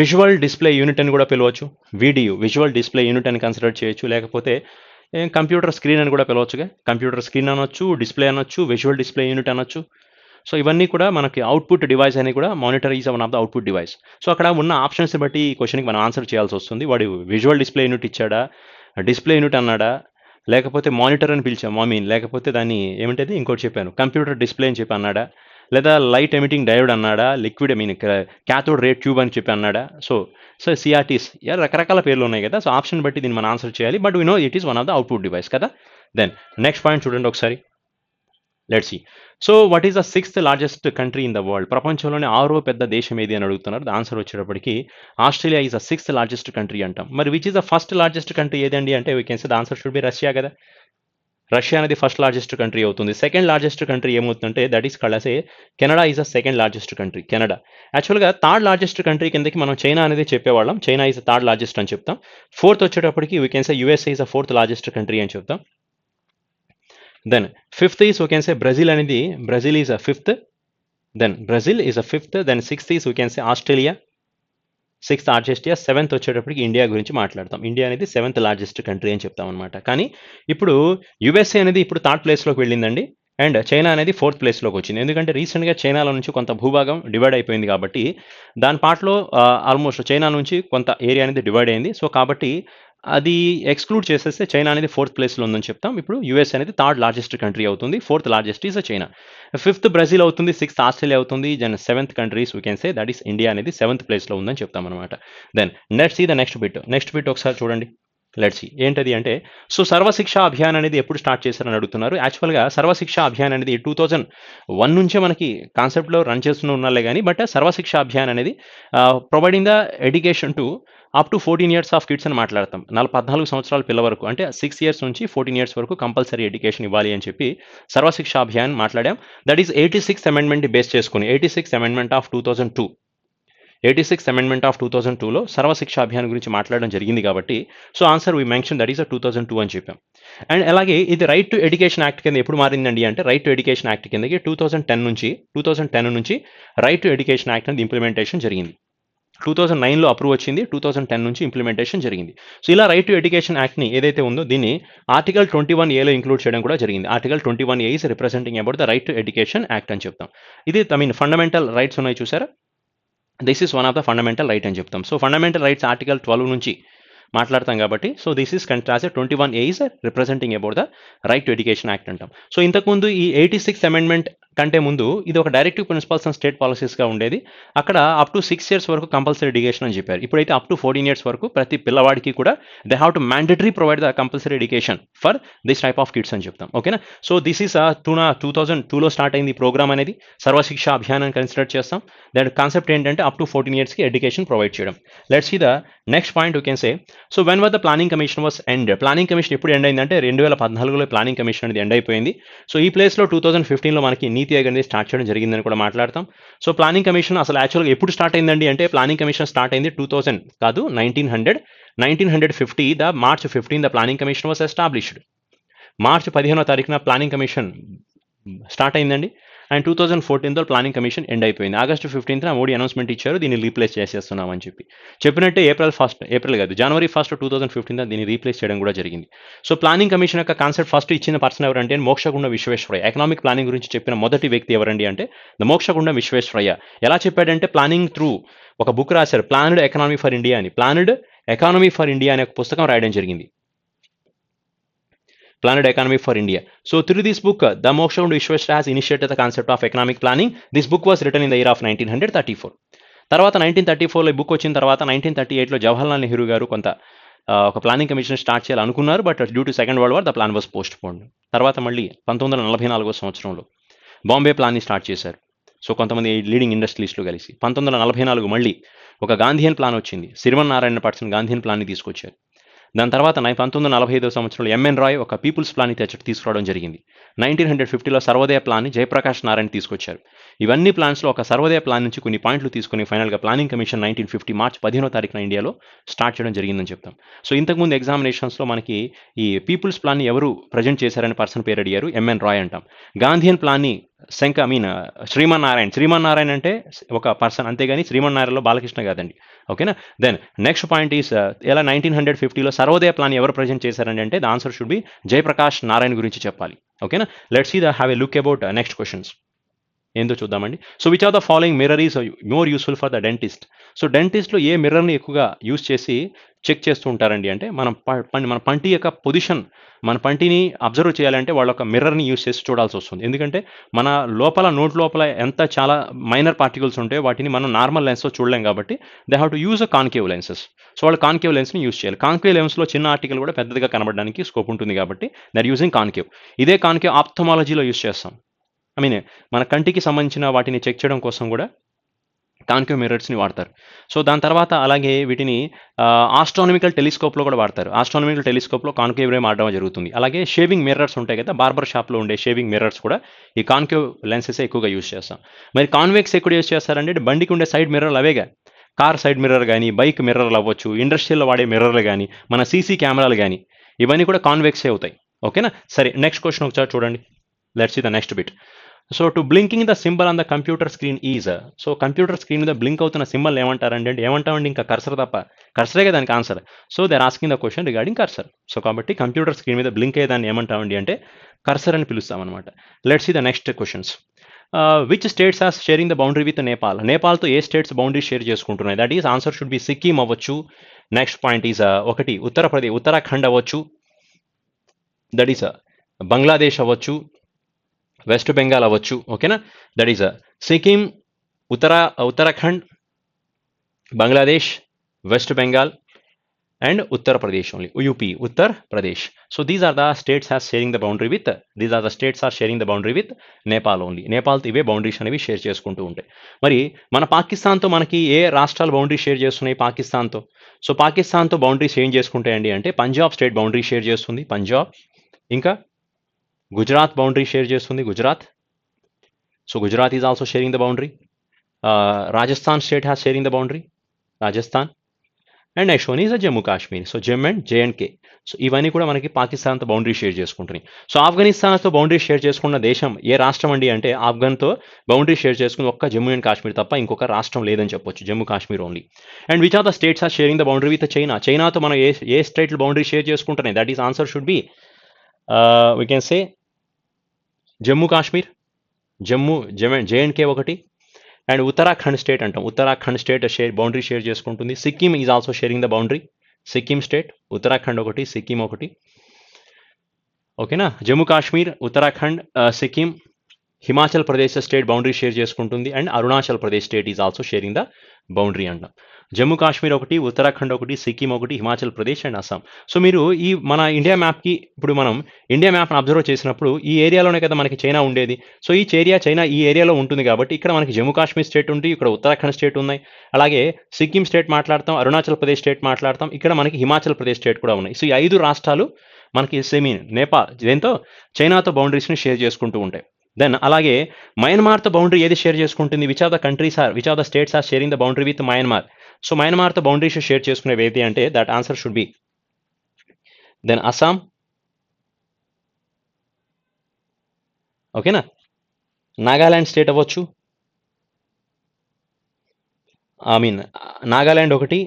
విజువల్ డిస్ప్లే యూనిట్ అని కూడా పిలవచ్చు. వీడియో విజువల్ డిస్ప్లే యూనిట్ అని కన్సిడర్ చేయొచ్చు, లేకపోతే కంప్యూటర్ స్క్రీన్ అని కూడా పిలవచ్చుగా. కంప్యూటర్ స్క్రీన్ అనొచ్చు, డిస్ప్లే అనొచ్చు, విజువల్ డిస్ప్లే యూనిట్ అనొచ్చు. సో ఇవన్నీ కూడా మనకి అవుట్పుట్ డివైస్ అని కూడా, monitor is one of the output device. So అక్కడ ఉన్న ఆప్షన్స్ బట్టి ఈ క్వశ్చన్కి మనం ఆన్సర్ చేయాల్సి వస్తుంది. వాడు విజువల్ డిస్ప్లే యూనిట్ ఇచ్చాడా, డిస్ప్లే యూనిట్ అన్నాడా, లేకపోతే మానిటర్ అని పిలిచాం లేకపోతే దాన్ని ఏమిటది ఇంకోటి చెప్పాను కంప్యూటర్ డిస్ప్లే అని చెప్పి అన్నాడా, లేదా లైట్ ఎమిటింగ్ డయోడ్ అన్నాడా, లిక్విడ్ క్యాథోడ్ రే ట్యూబ్ అని చెప్పి అన్నాడా. సో సో సిఆర్టీస్ రకరకాల పేర్లు ఉన్నాయి కదా. సో ఆప్షన్ బట్టి దీన్ని మనం ఆన్సర్ చేయాలి. But we know it is one of the output device కదా. దెన్ నెక్స్ట్ పాయింట్ చూడండి ఒకసారి. Let's see. So what is the 6th largest country in the world. ప్రపంచంలోనే 6వ పెద్ద దేశం ఏది అని అడుగుతున్నారు. ద ఆన్సర్ వచ్చేటప్పటికి Australia is the 6th largest country అంటాం. మరి which is the first largest country ఏదండి అంటే we can say the answer should be Russia కదా. రష్యా అనేది ఫస్ట్ లార్జెస్ట్ కంట్రీ అవుతుంది. సెకండ్ లార్జెస్ట్ కంట్రీ ఏమవుతుందంటే that is called as a Canada is the second largest country. Canada యాక్చువల్గా third largest country కిందకి మనం China అనేది చెప్పేవాళ్ళం. China is third largest అని చెప్తాం. ఫోర్త్ వచ్చేటప్పటికి we can say USA is the 4th largest country అని చెప్తాం. Then fifth is we can say Brazil అనేది, Brazil is a 5th. Then Brazil is a 5th. Then 6th is we can say Australia, 6th ఆర్జెస్టియా. 7th వచ్చేటప్పటికి India గురించి మాట్లాడతాం. India అనేది 7th largest country అని చెప్తాం అనమాట. కానీ ఇప్పుడు యుఎస్ఏ అనేది ఇప్పుడు థర్డ్ ప్లేస్లోకి వెళ్ళిందండి, అండ్ చైనా అనేది 4th ప్లేస్లోకి వచ్చింది. ఎందుకంటే రీసెంట్గా చైనాలో నుంచి కొంత భూభాగం డివైడ్ అయిపోయింది కాబట్టి దాని పార్ట్లో ఆల్మోస్ట్ చైనా నుంచి కొంత ఏరియా అనేది డివైడ్ అయింది. సో కాబట్టి అది ఎక్స్క్లూడ్ చేసేస్తే చైనా అనేది 4th ప్లేస్లో ఉందని చెప్తాం. ఇప్పుడు యూఎస్ అనేది థర్డ్ లార్జెస్ట్ కంట్రీ అవుతుంది. 4th largest is China. 5th Brazil అవుతుంది. 6th ఆస్ట్రేలియా అవుతుంది. Then 7th countries we can say that is India అనేది 7th ప్లేస్లో ఉందని చెప్తాం అనమాట. Then let's see the next bit ఒకసారి చూడండి. లెట్స్ సీ ఏంటది అంటే, సో సర్వశిక్ష అభియాన్ అనేది ఎప్పుడు స్టార్ట్ చేశారని అడుగుతున్నారు. యాక్చువల్గా సర్వశిక్ష అభియాన్ అనేది 2001 నుంచే మనకి కాన్సెప్ట్లో రన్ చేస్తూనే ఉన్నాలే కానీ, బట్ సర్వశిక్ష అభియాన్ అనేది providing the education to up to 14 years of kids అని మాట్లాడతాం. 14 సంవత్సరాల పిల్ల వరకు, అంటే 6 years నుంచి 14 years వరకు కంపల్సరీ ఎడ్యుకేషన్ ఇవ్వాలి అని చెప్పి సర్వశిక్ష అభియాన్ మాట్లాడాం. That is 86th amendment base చేసుకుని, 86th amendment of 2002, 86th amendment of 2002లో సర్వశిక్ష అభియాన్ గురించి మాట్లాడడం జరిగింది కాబట్టి so answer we mention that is 2002 అని చెప్పాం. అండ్ అలాగే ఇది రైట్ టు ఎడ్యుకేషన్ యాక్ట్ కింద ఎప్పుడు మారిందండి అంటే, రైట్ టు ఎడ్యుకేషన్ యాక్ట్ కిందకి 2010 నుంచి రైట్ టు ఎడ్యుకేషన్ యాక్ట్ అనేది ఇంప్లిమెంటేషన్ జరిగింది. 2009లో అప్రూవ్ వచ్చింది, 2010 నుంచి ఇంప్లిమెంటేషన్ జరిగింది. సో ఇలా రైట్ టు ఎడ్యుకేషన్ యాక్ట్ని ఏదైతే ఉందో దీన్ని ఆర్టికల్ 21A ఇంక్లూడ్ చేయడం కూడా జరిగింది. Article 21A is representing about the right to education act అని చెప్తాం. ఇది ఫండమెంటల్ రైట్స్ ఉన్నాయి చూసారా, this is one of the fundamental right అని చెప్తాం. సో ఫండమెంటల్ రైట్స్ ఆర్టికల్ 12 నుంచి మాట్లాడతాం కాబట్టి so this is contrast 21A is representing about the right to education act అంటాం. సో ఇంతకుముందు ఈ 86th అమెండ్మెంట్ కంటే ముందు ఇది ఒక డైరెక్టివ్ ప్రిన్సిపల్స్ అండ్ స్టేట్ పాలసీస్గా ఉండేది. అక్కడ అప్ టు 6 years వరకు కంపల్సరీ ఎడ్యుకేషన్ అని చెప్పారు. ఇప్పుడైతే అప్ టు 14 years వరకు ప్రతి పిల్లవాడికి కూడా they have to mandatory provide the compulsory education for this type of kids అని చెప్తాం. ఓకేనా. సో దిస్ ఈస్ 2002లో స్టార్ట్ అయింది ఈ ప్రోగ్రామ్ అనేది, సర్వశిక్ష అభియాన్ అని కన్సిడర్ చేస్తాం. దాని కాన్సెప్ట్ ఏంటంటే అప్ టు 14 yearsకి ఎడ్యుకేషన్ ప్రొవైడ్ చేయడం. Let's see the next point you can say. So when were the planning commission was end. Planning commission ఎప్పుడు ఎండ్ అయిందంటే 2014లో ప్లానింగ్ కమిషన్ అనేది ఎండ్ అయిపోయింది. సో ఈ ప్లేస్లో 2015లో మనకి నీతి ఆయోగ్ అనేది స్టార్ట్ చేయడం జరిగిందని కూడా మాట్లాడతాం. సో ప్లానింగ్ కమిషన్ అసలు యాక్చువల్గా ఎప్పుడు స్టార్ట్ అయిందండి అంటే, ప్లానింగ్ కమిషన్ స్టార్ట్ అయింది 2000 కాదు 1950. The March 15 the planning commission was established. మార్చి 15వ తారీఖున ప్లానింగ్ కమిషన్ స్టార్ట్ అయిందండి. అండ్ 2014తో ప్లానింగ్ కమిషన్ ఎండ్ అయిపోయింది. August 15న మోడీ అనౌన్స్మెంట్ ఇచ్చారు దీన్ని రీప్లేస్ చేసేస్తున్నామని చెప్పి. చెప్పినట్టే జనవరి 1, 2015 దీన్ని రీప్లేస్ చేయడం కూడా జరిగింది. సో ప్లానింగ్ కమిషన్ యొక్క కాన్సెప్ట్ ఫస్ట్ ఇచ్చిన పర్సన్ ఎవరంటే మోక్షగుండ విశ్వేశ్వరయ్య. ఎకనామిక్ ప్లానింగ్ గురించి చెప్పిన మొదటి వ్యక్తి ఎవరండి అంటే ద మోక్షగుండ విశ్వేశ్వరయ్య. ఎలా చెప్పాడంటే, ప్లానింగ్ త్రూ ఒక బుక్ రాశారు, ప్లాన్డ్ ఎకనామీ ఫర్ ఇండియా అని. ప్లాన్డ్ ఎకానమీ ఫర్ ఇండియా అనే ఒక పుస్తకం రాయడం జరిగింది. planned economy for India. So through this book, the Moksha Vishwastra has initiated the concept of economic planning. This book was written in the year of 1934. తర్వాత 1934లో ఈ book వచ్చిన తర్వాత 1938లో జవహర్లాల్ నెహ్రూ గారు కొంత ఒక ప్లానింగ్ కమిషన్ స్టార్ట్ చేయాలనుకున్నారు, but due to second world war the plan was postponed. తర్వాత మళ్ళీ 1944 సంవత్సరంలో బాంబే ప్లాన్ని స్టార్ట్ చేశారు. సో కొంతమంది లీడింగ్ ఇండస్ట్రియలిస్టులు కలిసి 1944 మళ్ళీ ఒక గాంధీయన్ ప్లాన్ వచ్చింది. శ్రీమన్నారాయణ పట్సన్ గాంధీయన్ ప్లాన్ని తీసుకొచ్చారు. దాని తర్వాత 1945 సంవత్సరంలో ఎంఎన్ రాయ్ ఒక పీపుల్స్ ప్లాన్ని తీసుకురావడం జరిగింది. 1950లో సర్వోదయ ప్లాన్ని జయప్రకాష్ నారాయణ తీసుకొచ్చారు. ఇవన్నీ ప్లాన్స్లో ఒక సర్వోదయ ప్లాన్ నుంచి కొన్ని పాయింట్లు తీసుకుని ఫైనల్గా ప్లానింగ్ కమిషన్ 1950 మార్చ్ 15వ తారీఖున ఇండియాలో స్టార్ట్ చేయడం జరిగిందని చెప్తాం. సో ఇంతకుముందు ఎగ్జామినేషన్స్లో మనకి ఈ పీపుల్స్ ప్లాన్ని ఎవరు ప్రజెంట్ చేశారని పర్సన్ పేరు అడిగారు, ఎంఎన్ రాయ్ అంటాం. గాంధీయన్ ప్లాన్ని శ్రీమన్నారాయణ అంటే ఒక పర్సన్, అంతేగాని శ్రీమన్నారాయణలో బాలకృష్ణ కాదండి. ఓకేనా. దెన్ నెక్స్ట్ పాయింట్ ఈస్ ఎలా 1950లో సర్వోదయ ప్లాన్ ఎవరు ప్రజెంట్ చేశారండి అంటే the answer should be Jayaprakash Narayan గురించి చెప్పాలి. ఓకేనా. Let's see the have a look about next questions. ఏందో చూద్దామండి. So which are the following mirror is more useful for the dentist. So డెంటిస్ట్లో ఏ మిర్రర్ని ఎక్కువగా యూస్ చేసి చెక్ చేస్తూ ఉంటారండి అంటే మన పంటి యొక్క పొజిషన్, మన పంటిని అబ్జర్వ్ చేయాలంటే వాళ్ళ ఒక మిర్రర్ని యూస్ చేసి చూడాల్సి వస్తుంది. ఎందుకంటే మన లోపల నోట్ లోపల ఎంత చాలా మైనర్ పార్టికల్స్ ఉంటాయో వాటిని మనం నార్మల్ లెన్స్లో చూడలేం కాబట్టి they have to use a concave lenses. So వాళ్ళు కాన్కేవ్ లెన్స్ని యూస్ చేయాలి. కాన్కేవ్ లెన్స్లో చిన్న ఆర్టికల్ కూడా పెద్దదిగా కనబడడానికి స్కోప్ ఉంటుంది కాబట్టి దే ఆర్ యూజింగ్ కాన్కేవ్. ఇదే కాన్కేవ్ ఆప్థమాలజీలో యూస్ చేస్తాం. మన కంటికి సంబంధించిన వాటిని చెక్ చేయడం కోసం కూడా కాన్కేవ్ మిర్రర్స్ని వాడతారు. సో దాని తర్వాత అలాగే వీటిని ఆస్ట్రానమికల్ టెలిస్కోప్లో కూడా వాడతారు. ఆస్ట్రానమికల్ టెలిస్కోప్లో కాన్కేవ్ రే వాడడం జరుగుతుంది. అలాగే షేవింగ్ మిర్రర్స్ ఉంటాయి కదా, బార్బర్ షాప్లో ఉండే షేవింగ్ మిర్రర్స్ కూడా ఈ కాన్కేవ్ లెన్సెస్ ఎక్కువగా యూస్ చేస్తాం. మరి కాన్వెక్స్ ఎక్కడ యూస్ చేస్తారంటే బండికి ఉండే సైడ్ మిర్రర్లు అవేగా. కార్ సైడ్ మిర్రర్ కానీ, బైక్ మిర్రర్లు అవ్వచ్చు, ఇండస్ట్రియల్లో వాడే మిర్రర్లు కానీ, మన సీసీ కెమెరాలు కానీ, ఇవన్నీ కూడా కాన్వెక్సే అవుతాయి. ఓకేనా. సరే, నెక్స్ట్ క్వశ్చన్ ఒకసారి చూడండి. Let's see the next bit. So to blinking the symbol on the computer screen is. So computer screen మీద బ్లింక్ అవుతున్న సింబల్ ఏమంటారండి అంటే ఏమంటామండి, ఇంకా కర్సర్ తప్ప, కర్సరే కదా దానికి answer. So they are asking the question regarding cursor. So కాబట్టి కంప్యూటర్ స్క్రీన్ మీద బ్లింక్ అయ్యేదాన్ని ఏమంటామండి అంటే కర్సర్ అని పిలుస్తామన్నమాట. Let's see the next questions. Which states are sharing the boundary with Nepal. నేపాల్తో A states boundary share చేసుకుంటున్నాయి? That is answer should be Sikkim అవ్వచ్చు. Next point is ఒకటి ఉత్తరాఖండ్ అవ్వచ్చు, దట్ ఈస్ బంగ్లాదేశ్ అవ్వచ్చు, వెస్ట్ బెంగాల్ అవ్వచ్చు. ఓకేనా. That is Sikkim, Uttarakhand, Bangladesh, West Bengal and Uttar Pradesh only, UP, Uttar Pradesh. So these are the states are sharing the boundary with Nepal only. నేపాల్తో ఇవే boundaries అనేవి షేర్ చేసుకుంటూ ఉంటాయి. మరి మన పాకిస్తాన్తో మనకి ఏ రాష్ట్రాలు బౌండరీ షేర్ చేస్తున్నాయి పాకిస్తాన్తో? సో పాకిస్తాన్తో బౌండరీస్ ఏం చేసుకుంటాయండి అంటే పంజాబ్ స్టేట్ బౌండరీ షేర్ చేస్తుంది, పంజాబ్. ఇంకా గుజరాత్ బౌండరీ షేర్ చేస్తుంది, Gujarat. So Gujarat is also sharing the boundary. Rajasthan state has sharing the boundary, Rajasthan. And next one is Jammu Kashmir. So Jammu and జేఎండ్కే. So ఇవన్నీ కూడా మనకి పాకిస్తాన్తో బౌండరీ షేర్ చేసుకుంటున్నాయి. సో ఆఫ్ఘనిస్తాన్తో బౌండరీ షేర్ చేసుకున్న దేశం ఏ రాష్ట్రం అండి అంటే ఆఫ్ఘన్తో బౌండరీ షేర్ చేసుకుని ఒక్క జమ్మూ అండ్ కాశ్మీర్ తప్ప ఇంకొక రాష్ట్రం లేదని చెప్పొచ్చు, Jammu Kashmir only. And which are the states are sharing the boundary with China. చైనాతో మనం ఏ స్టేట్లు బౌండరీ షేర్ చేసుకుంటున్నాయి? That is answer should be we can say Jammu Kashmir, J and K ఒకటి. అండ్ ఉత్తరాఖండ్ స్టేట్ అంటాం, ఉత్తరాఖండ్ స్టేట్ బౌండరీ షేర్ చేసుకుంటుంది. Sikkim is also sharing the boundary, Sikkim state, Uttarakhand ఒకటి, సిక్కిం ఒకటి. ఓకేనా. Jammu Kashmir, Uttarakhand, Sikkim, Himachal Pradesh state boundary share చేసుకుంటుంది. And Arunachal Pradesh state is also sharing the boundary అంటాం. జమ్మూ కాశ్మీర్ ఒకటి, ఉత్తరాఖండ్ ఒకటి, సిక్కిం ఒకటి, హిమాచల్ ప్రదేశ్ అండ్ అస్సాం. సో మీరు ఈ మన ఇండియా మ్యాప్కి ఇప్పుడు మనం ఇండియా మ్యాప్ని అబ్జర్వ్ చేసినప్పుడు ఈ ఏరియాలోనే కదా మనకి చైనా ఉండేది. సో ఈ చైనా ఈ ఏరియాలో ఉంటుంది కాబట్టి ఇక్కడ మనకి జమ్మూ కాశ్మీర్ స్టేట్ ఉంది, ఇక్కడ ఉత్తరాఖండ్ స్టేట్ ఉన్నాయి, అలాగే సిక్కిం స్టేట్ మాట్లాడతాం, అరుణాచల్ ప్రదేశ్ స్టేట్ మాట్లాడతాం, ఇక్కడ మనకి హిమాచల్ ప్రదేశ్ స్టేట్ కూడా ఉన్నాయి. సో ఈ 5 రాష్ట్రాలు మనకి నేపాల్ దేంతో చైనాతో బౌండరీస్ని షేర్ చేసుకుంటూ ఉంటాయి. దెన్ అలాగే మయన్మార్తో బౌండరీ ఏది షేర్ చేసుకుంటుంది? Which of the states are sharing the boundary with Myanmar. So మయన్మార్తో బౌండరీస్ షేర్ చేసుకునేవి ఏది అంటే that answer should be then Assam. ఓకేనా. నాగాల్యాండ్ స్టేట్ అవ్వచ్చు, నాగాల్యాండ్ ఒకటి,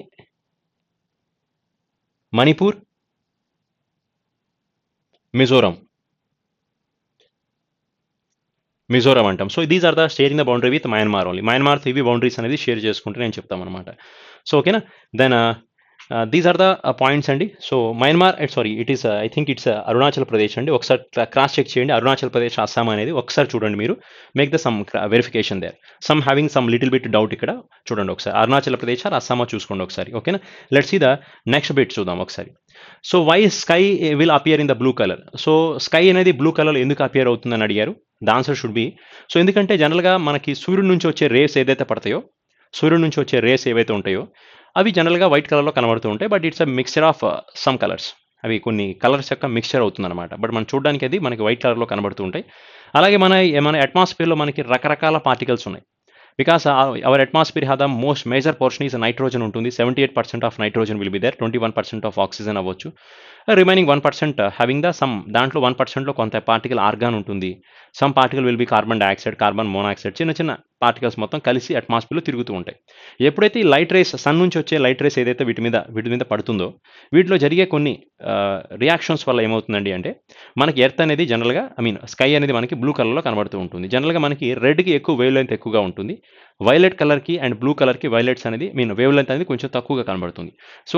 మణిపూర్, మిజోరం అంటాం. So these are the sharing the boundary with Myanmar only. మయన్మార్తో ఇవి బౌండరీస్ అనేది షేర్ చేసుకుంటే నేను చెప్తాం అనమాట. సో ఓకేనా. Then these are the points అండి. So Myanmar sorry it is I think it's Arunachal Pradesh అండి. ఒకసారి క్రాస్ చెక్ చేయండి. అరుణాచల్ ప్రదేశ్ అస్సాం అనేది ఒకసారి చూడండి మీరు. Make the some verification there. Some having some little bit doubt ఇక్కడ చూడండి ఒకసారి. అరుణాచల్ ప్రదేశ్ ఆర్ అస్సామా చూసుకోండి ఒకసారి. ఓకేనా. Let's see the next bit చూద్దాం ఒకసారి. So why sky will appear in the blue colour. So sky అనేది బ్లూ కలర్ ఎందుకు అపియర్ అవుతుందని అడిగారు. The answer should be, so ఎందుకంటే జనరల్గా మనకి సూర్యుడి నుంచి వచ్చే రేస్ ఏదైతే పడతాయో, సూర్యుడి నుంచి వచ్చే రేస్ ఏవైతే ఉంటాయో అవి జనరల్గా వైట్ కలర్లో కనబడుతూ ఉంటాయి. But it's a mixture of some colours. అవి కొన్ని కలర్స్ యొక్క మిక్చర్ అవుతుందన్నమాట. బట్ మనం చూడడానికి అది మనకి వైట్ కలర్లో కనబడుతూ ఉంటాయి. అలాగే మన అట్మాస్ఫియర్లో మనకి రకరకాల పార్టికల్స్ ఉన్నాయి. Because our atmosphere have the most major portion is nitrogen ఉంటుంది. 78% of nitrogen will be there, 21% of oxygen అవ్వచ్చు, రిమైనింగ్ 1% హ్యావింగ్ ద సమ్, దాంట్లో 1%లో కొంత పార్టికల్ ఆర్గాన్ ఉంటుంది. Some particle will be carbon dioxide, carbon monoxide, చిన్న చిన్న particles మొత్తం కలిసి అట్మాస్ఫియర్లో తిరుగుతూ ఉంటాయి. ఎప్పుడైతే ఈ లైట్ రేస్, సన్ నుంచి వచ్చే లైట్ రేస్ ఏదైతే వీటి మీద పడుతుందో, వీటిలో జరిగే కొన్ని రియాక్షన్స్ వల్ల ఏమవుతుందండి అంటే మనకి ఎర్త్ అనేది జనరల్గా స్కై అనేది మనకి బ్లూ కలర్లో కనబడుతూ ఉంటుంది. జనరల్గా మనకి రెడ్కి ఎక్కువ వేవ్ లెంత్ ఎక్కువగా ఉంటుంది, వైలెట్ కలర్కి అండ్ బ్లూ కలర్కి వైలెట్స్ అనేది వేవ్ లెంత్ అనేది కొంచెం తక్కువగా కనబడుతుంది. సో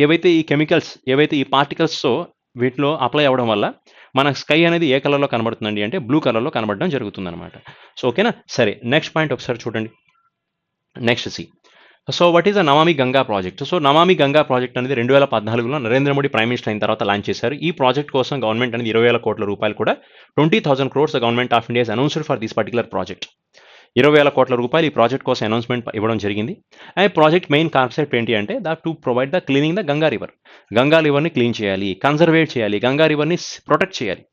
ఏవైతే ఈ కెమికల్స్, ఏవైతే ఈ పార్టికల్స్తో వీటిలో అప్లై అవ్వడం వల్ల మన స్కై అనేది ఏ కలర్లో కనబడుతుందండి అంటే బ్లూ కలర్లో కనబడడం జరుగుతుంది అనమాట. సో ఓకేనా. సరే, నెక్స్ట్ పాయింట్ ఒకసారి చూడండి. Next C. So what is the Namami Ganga project. So Namami Ganga project అనేది 2014లో నరేంద్ర మోడీ ప్రైమ్ మినిస్టర్ అయిన తర్వాత లాంచ్ చేశారు. ఈ ప్రాజెక్ట్ కోసం గవర్నమెంట్ అనేది 20,000 కోట్ల రూపాయలు కూడా 20,000 crores the government of India announced for this particular project. 20,000 కోట్ల రూపాయలు ఈ ప్రాజెక్ట్ కోసం అనౌన్స్మెంట్ ఇవ్వడం జరిగింది. అండ్ ప్రాజెక్ట్ మెయిన్ కాన్సెప్ట్ ఏంటి అంటే to provide the cleaning the Ganga river. Ganga రివర్ని క్లీన్ చేయాలి, కన్జర్వేట్ చేయాలి, గంగా రివర్ని ప్రొటెక్ట్ చేయాలి.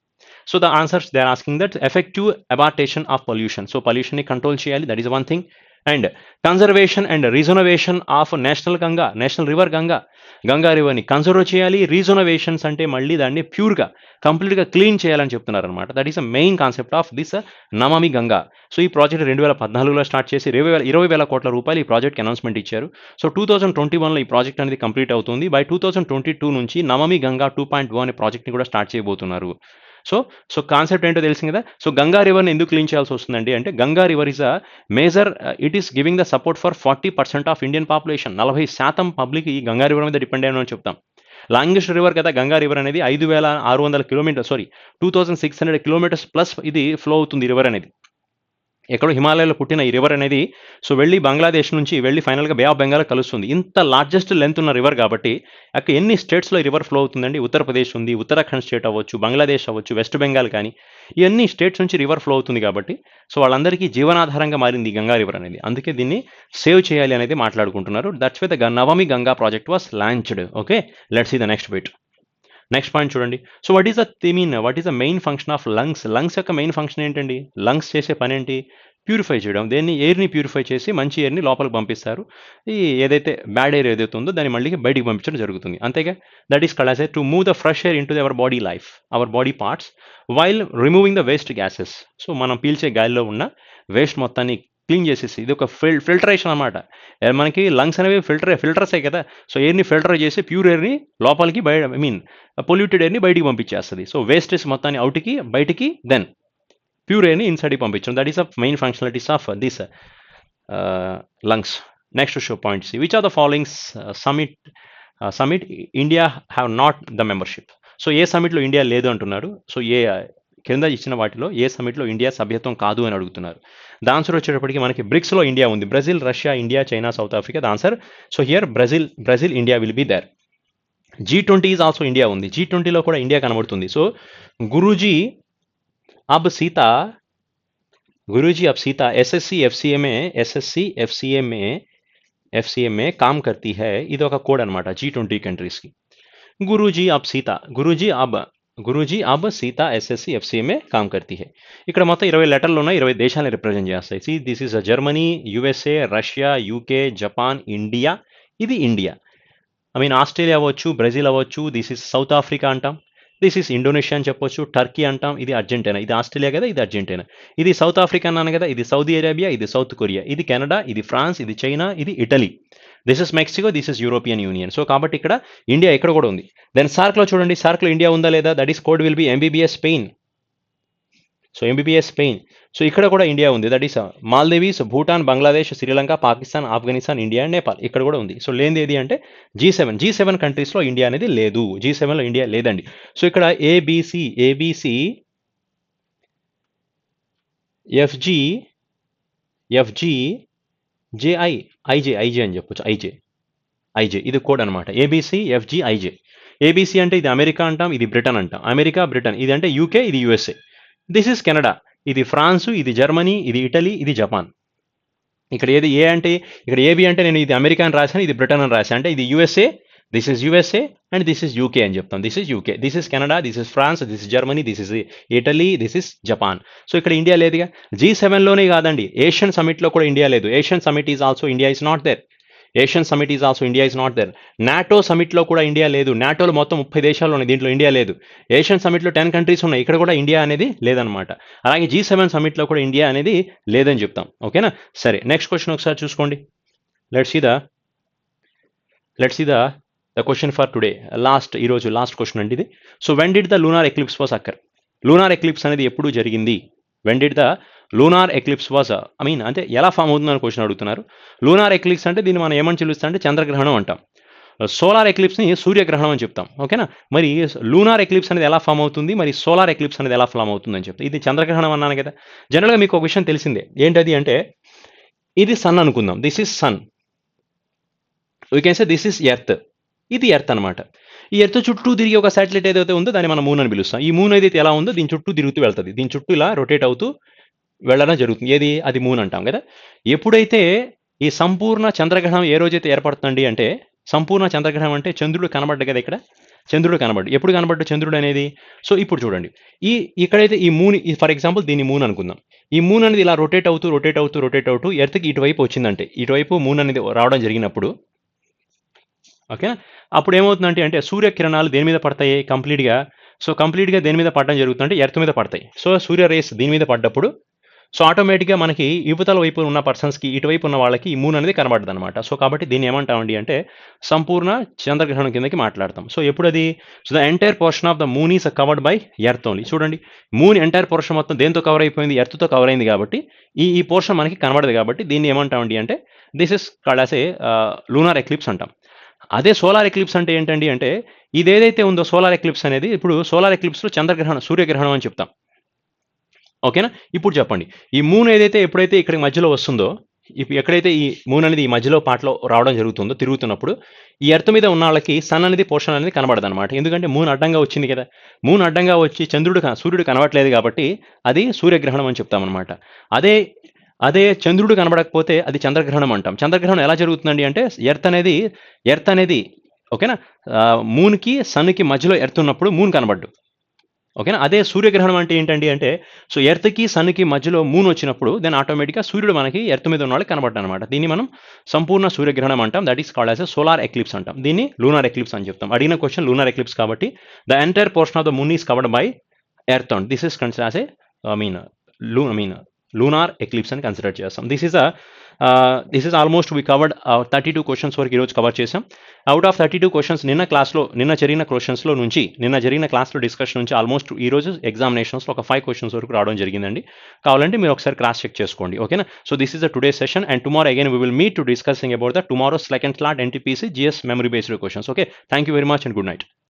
So the answers they are asking that effective అబార్టేషన్ ఆఫ్ పొల్యూషన్. సో పొల్యూషన్ని కంట్రోల్ చేయాలి, that is one thing. And conservation and rejuvenation of national river Ganga రివర్ని conserve చేయాలి. రీజోనవేషన్స్ అంటే మళ్ళీ దాన్ని ప్యూర్గా కంప్లీట్గా క్లీన్ చేయాలని చెప్తున్నారు అనమాట. That is the main concept of this Namami Ganga. So ఈ ప్రాజెక్ట్ 2014లో స్టార్ట్ చేసి 20,000 కోట్ల రూపాయలు ఈ ప్రాజెక్ట్కి అనౌన్స్మెంట్ ఇచ్చారు. సో 2021లో ఈ ప్రాజెక్ట్ అనేది కంప్లీట్ అవుతుంది. బై 2022 నుంచి నమామి గంగా 2.0 అనే ప్రాజెక్ట్ని కూడా స్టార్ట్ చేయబోతున్నారు. సో కాన్సెప్ట్ ఏంటో తెలిసింది కదా. సో గంగా రివర్ని ఎందుకు క్లీన్ చేయాల్సి వస్తుందండి అంటే Ganga river is a major, it is giving the support for 40% of Indian population. 40% public ఈ గంగా రివర్ మీద డిపెండ్ అయిన చెప్తాం. లాంగెస్ట్ రివర్ కదా గంగా రివర్ అనేది. 5,600 కిలోమీటర్, 2,600 కిలోమీటర్స్ ప్లస్ ఇది ఫ్లో అవుతుంది రివర్ అనేది. ఎక్కడో హిమాలయాలో పుట్టిన ఈ రివర్ అనేది సో వెళ్ళి బంగ్లాదేశ్ నుంచి వెళ్ళి ఫైనల్గా బే ఆఫ్ బెంగాల్ కలుస్తుంది. ఇంత లార్జెస్ట్ లెంత్ ఉన్న రివర్ కాబట్టి అక్కడ ఎన్ని స్టేట్స్లో ఈ రివర్ ఫ్లో అవుతుందండి. ఉత్తరప్రదేశ్ ఉంది, ఉత్తరాఖండ్ స్టేట్ అవ్వచ్చు, బంగ్లాదేశ్ అవ్వచ్చు, వెస్ట్ బెంగాల్, కానీ ఇవన్నీ స్టేట్స్ నుంచి రివర్ ఫ్లో అవుతుంది కాబట్టి సో వాళ్ళందరికీ జీవనాధారంగా మారింది ఈ గంగా రివర్ అనేది. అందుకే దీన్ని సేవ్ చేయాలి అనేది మాట్లాడుకుంటున్నారు. That's why the Namami Ganga project was launched. Okay, let's see the next bit. Next point చూడండి. So what is the main function of lungs. Lungs యొక్క మెయిన్ ఫంక్షన్ ఏంటండి? లంగ్స్ చేసే పని ఏంటి? ప్యూరిఫై చేయడం. ఎయిర్ని ప్యూరిఫై చేసి మంచి ఎయిర్ని లోపలికి పంపిస్తారు. ఈ ఏదైతే బ్యాడ్ ఎయిర్ ఏదైతే ఉందో దాన్ని మళ్ళీ బయటికి పంపించడం జరుగుతుంది. అంతేగా. That is called as to move the fresh air into our body life, our body parts, while removing the waste gases. So మనం పీల్చే గాలిలో ఉన్న వేస్ట్ మొత్తాన్ని క్లీన్ చేసేసి, ఇది ఒక ఫిల్టరేషన్ అనమాట. మనకి లంగ్స్ అనేవి ఫిల్టర్సే కదా. సో ఎయిర్ని ఫిల్టర్ చేసి ప్యూర్ ఎయిర్ని లోపలికి పొల్యూటెడ్ ఎయిర్ని బయటికి పంపించేస్తుంది. సో వేస్టేజ్ మొత్తాన్ని అవుట్కి బయటికి, దెన్ ప్యూర్ ఎయిర్ని ఇన్సైడ్కి పంపించడం. That is the main functionalities of this lungs. Next show points. Which are the following summit India have not the membership. So ఏ సమిట్లో ఇండియా లేదు అంటున్నారు. సో కింద ఇచ్చిన వాటిలో ఏ సమిట్లో ఇండియా సభ్యత్వం కాదు అని అడుగుతున్నారు. ద ఆన్సర్ వచ్చేటప్పటికి మనకి బ్రిక్స్లో ఇండియా ఉంది. Brazil, Russia, India, China, South Africa. The answer, so here Brazil India will be there. G20 is also India ఉంది. G20లో కూడా ఇండియా కనబడుతుంది. సో గురూజీ अब सीता SSC FCA में काम करती है. ఇది ఒక కోడ్ అనమాట G20 కంట్రీస్కి. గురూజీ అబ్ సీతా SSC FCA में काम करती है. ఇక్కడ మొత్తం 20 లెటర్లు ఉన్నాయి, 20 దేశాలని రిప్రజెంట్ చేస్తాయి. This is Germany, USA, Russia, UK, Japan, India. ఇది ఇండియా. ఆస్ట్రేలియా అవ్వచ్చు, బ్రెజిల్ అవ్వచ్చు. దిస్ ఈస్ సౌత్ ఆఫ్రికా అంటాం. దిస్ ఈస్ ఇండోనేషియా అని చెప్పొచ్చు. టర్కీ అంటాం. ఇది అర్జెంటీనా. ఇది ఆస్ట్రేలియా కదా, ఇది అర్జెంటీనా. ఇది సౌత్ ఆఫ్రికా అన్నాను కదా, ఇది సౌదీ అరేబియా, ఇది సౌత్ కొరియా, ఇది కెనడా, ఇది ఫ్రాన్స్, ఇది చైనా, ఇది Italy. This is Mexico, this is European union. So కాబట్టి ఇక్కడ ఇండియా ఇక్కడ కూడా ఉంది. దెన్ సార్క్లో చూడండి, సార్క్లో ఇండియా ఉందా లేదా? That is code will be MBBS Spain. So MBBS Spain. So ఇక్కడ కూడా ఇండియా ఉంది, that is Maldives, Bhutan, Bangladesh, Sri Lanka, Pakistan, Afghanistan, India and Nepal. ఇక్కడ కూడా ఉంది. సో లేనిది ఏది అంటే G7 కంట్రీస్లో ఇండియా అనేది లేదు. G7లో ఇండియా లేదండి. సో ఇక్కడ ఏబిసి ఎఫ్జి ఐజే అని చెప్పొచ్చు. ఐజే ఇది కోడ్ అనమాట. ABC FG IJ. ఏబిసి అంటే ఇది అమెరికా అంటాం, ఇది బ్రిటన్ అంటాం. America, Britain. ఇది అంటే యూకే, ఇది యుఎస్ఏ. దిస్ ఇస్ కెనడా, ఇది ఫ్రాన్సు, ఇది జర్మనీ, ఇది ఇటలీ, ఇది జపాన్. ఇక్కడ ఏది ఏ అంటే, ఇక్కడ ఏబి అంటే నేను ఇది అమెరికా అని రాశాను, ఇది బ్రిటన్ అని రాశాను. అంటే ఇది USA, this is USA and this is UK అని చెప్తాం. This is UK, this is Canada, this is France, this is Germany, this is Italy, this is Japan. So ఇక్కడ ఇండియా లేదుగా. G7లోనే కాదండి, ఏషియన్ సమిట్లో కూడా ఇండియా లేదు. Asian summit is also India is not there. Asian summit is also India is not there. NATO సమిట్లో కూడా India లేదు. నాటోలో మొత్తం 30 దేశాలు ఉన్నాయి, దీంట్లో ఇండియా లేదు. ఏషియన్ సమిట్లో 10 కంట్రీస్ ఉన్నాయి, ఇక్కడ కూడా ఇండియా అనేది లేదనమాట. అలాగే G7 సమిట్లో కూడా ఇండియా అనేది లేదని చెప్తాం. ఓకేనా? సరే, నెక్స్ట్ క్వశ్చన్ ఒకసారి చూసుకోండి. Let's see the question for today. ఈరోజు లాస్ట్ క్వశ్చన్ అండి ఇది. So when did the lunar eclipse was occur? Lunar eclipse అనేది ఎప్పుడు జరిగింది? When did the lunar eclipse was అంటే ఎలా ఫామ్ అవుతుందని క్వశ్చన్ అడుగుతున్నారు. లూనార్ ఎక్లిప్స్ అంటే దీన్ని మనం ఏమని పిలుస్తాం అంటే చంద్రగ్రహణం అంటాం. సోలార్ ఎక్లిప్స్ని సూర్యగ్రహణం అని చెప్తాం. ఓకేనా? మరి లూనార్ ఎక్లిప్స్ అనేది ఎలా ఫామ్ అవుతుంది, మరి సోలార్ ఎక్లిప్స్ అనేది ఎలా ఫామ్ అవుతుంది అని చెప్తాం. ఇది చంద్రగ్రహణం అన్నాను కదా. జనరల్గా మీకు ఒక విషయం తెలిసిందే, ఏంటది అంటే ఇది సన్ అనుకుందాం. This is sun. We can say this is earth. ఇది ఎర్త్ అనమాట. ఈ ఎర్త్ చుట్టూ తిరిగి ఒక శాటిలైట్ ఏదైతే ఉందో దాన్ని మనం మూన్ అని పిలుస్తాం. ఈ మూన్ ఏదైతే ఎలా ఉందో దీని చుట్టూ తిరుగుతూ వెళ్తుంది, దీని చుట్టూ ఇలా రొటేట్ అవుతూ వెళ్ళడం జరుగుతుంది. ఏది? అది మూన్ అంటాం కదా. ఎప్పుడైతే ఈ సంపూర్ణ చంద్రగ్రహణం ఏ రోజైతే ఏర్పడుతుంది అంటే, సంపూర్ణ చంద్రగ్రహణం అంటే చంద్రుడు కనబడ్డ కదా. ఇక్కడ చంద్రుడు కనబడ్డు. ఎప్పుడు కనబడ్డు చంద్రుడు అనేది? సో ఇప్పుడు చూడండి, ఇక్కడైతే ఈ మూన్, ఫర్ ఎగ్జాంపుల్ దీన్ని మూన్ అనుకుందాం. ఈ మూన్ అనేది ఇలా రొటేట్ అవుతూ ఎర్త్కి ఇటువైపు వచ్చిందంటే, ఇటువైపు మూన్ అనేది రావడం జరిగినప్పుడు, ఓకేనా, అప్పుడు ఏమవుతుందంటే అంటే సూర్యకిరణాలు దేని మీద పడతాయి కంప్లీట్గా? సో కంప్లీట్గా దేని మీద పడడం జరుగుతుందంటే ఎర్త్ మీద పడతాయి. సో సూర్య రేస్ దీని మీద పడ్డప్పుడు సో ఆటోమేటిక్గా మనకి యువతల వైపు ఉన్న పర్సన్స్కి, ఇటువైపు ఉన్న వాళ్ళకి ఈ మూన్ అనేది కనబడుతుంది అనమాట. సో కాబట్టి దీన్ని ఏమంటామండి అంటే సంపూర్ణ చంద్రగ్రహణం కిందకి మాట్లాడతాం. సో ఎప్పుడు అది? So the entire portion of the moon is covered by earth only. చూడండి, మూన్ ఎంటైర్ పోర్షన్ మొత్తం దేంతో కవర్ అయిపోయింది? ఎర్త్తో కవర్ అయింది కాబట్టి ఈ పోర్షన్ మనకి కనబడదు. కాబట్టి దీన్ని ఏమంటామండి అంటే this is called as a lunar eclipse అంటాం. అదే సోలార్ ఎక్లిప్స్ అంటే ఏంటండి అంటే, ఇదేదైతే ఉందో సోలార్ ఎక్లిప్స్ అనేది, ఇప్పుడు సోలార్ ఎక్లిప్స్లో చంద్రగ్రహణం, సూర్యగ్రహణం అని చెప్తాం. ఓకేనా? ఇప్పుడు చెప్పండి, ఈ మూన్ ఏదైతే ఎప్పుడైతే ఇక్కడ మధ్యలో వస్తుందో, ఎక్కడైతే ఈ మూన్ అనేది ఈ మధ్యలో పాటలో రావడం జరుగుతుందో తిరుగుతున్నప్పుడు, ఈ ఎర్త్ మీద ఉన్న వాళ్ళకి సన్ అనేది పోర్షన్ అనేది కనబడదు అనమాట. ఎందుకంటే మూన్ అడ్డంగా వచ్చింది కదా. మూన్ అడ్డంగా వచ్చి సూర్యుడు కనబడలేదు కాబట్టి అది సూర్యగ్రహణం అని చెప్తామన్నమాట. అదే చంద్రుడు కనబడకపోతే అది చంద్రగ్రహణం అంటాం. చంద్రగ్రహణం ఎలా జరుగుతుందండి అంటే ఎర్త్ అనేది ఓకేనా, మూన్కి సన్కి మధ్యలో ఎర్త్ ఉన్నప్పుడు మూన్ కనబడ్డు. ఓకేనా? అదే సూర్యగ్రహణం అంటే ఏంటండి అంటే, సో ఎర్త్కి సన్కి మధ్యలో మూన్ వచ్చినప్పుడు దెన్ ఆటోమేటిక్గా సూర్యుడు మనకి ఎర్త్ మీద ఉన్న వాళ్ళకి కనబడ్డా అనమాట. దీన్ని మనం సంపూర్ణ సూర్యగ్రహణం అంటాం. That is called as solar eclipse అంటాం. దీన్ని లూనార్ ఎక్లిప్స్ అని చెప్తాం. అడిగిన క్వశ్చన్ లూనార్ ఎక్లిప్స్ కాబట్టి the entire portion of the moon is covered by earth and this is consider as A lunar eclipse అని కన్సిడర్ చేస్తాం. This is almost we covered 32 questions వరకు ఈరోజు కవర్ చేసాం. Out of 32 questions నిన్న జరిగిన క్వశ్చన్స్లో నుంచి, నిన్న జరిగిన క్లాస్లో డిస్కషన్ నుంచి ఆల్మోస్ట్ ఈరోజు ఎగ్జామినేషన్స్లో ఒక 5 క్వశ్చన్స్ వరకు రావడం జరిగిందండి. కావాలంటే మీరు ఒకసారి క్రాస్ చెక్ చేసుకోండి. ఓకేనా? So this is the today session and tomorrow again we will meet to discussing about the tomorrow second slot NTPC GS memory based questions. Okay, thank you very much and good night.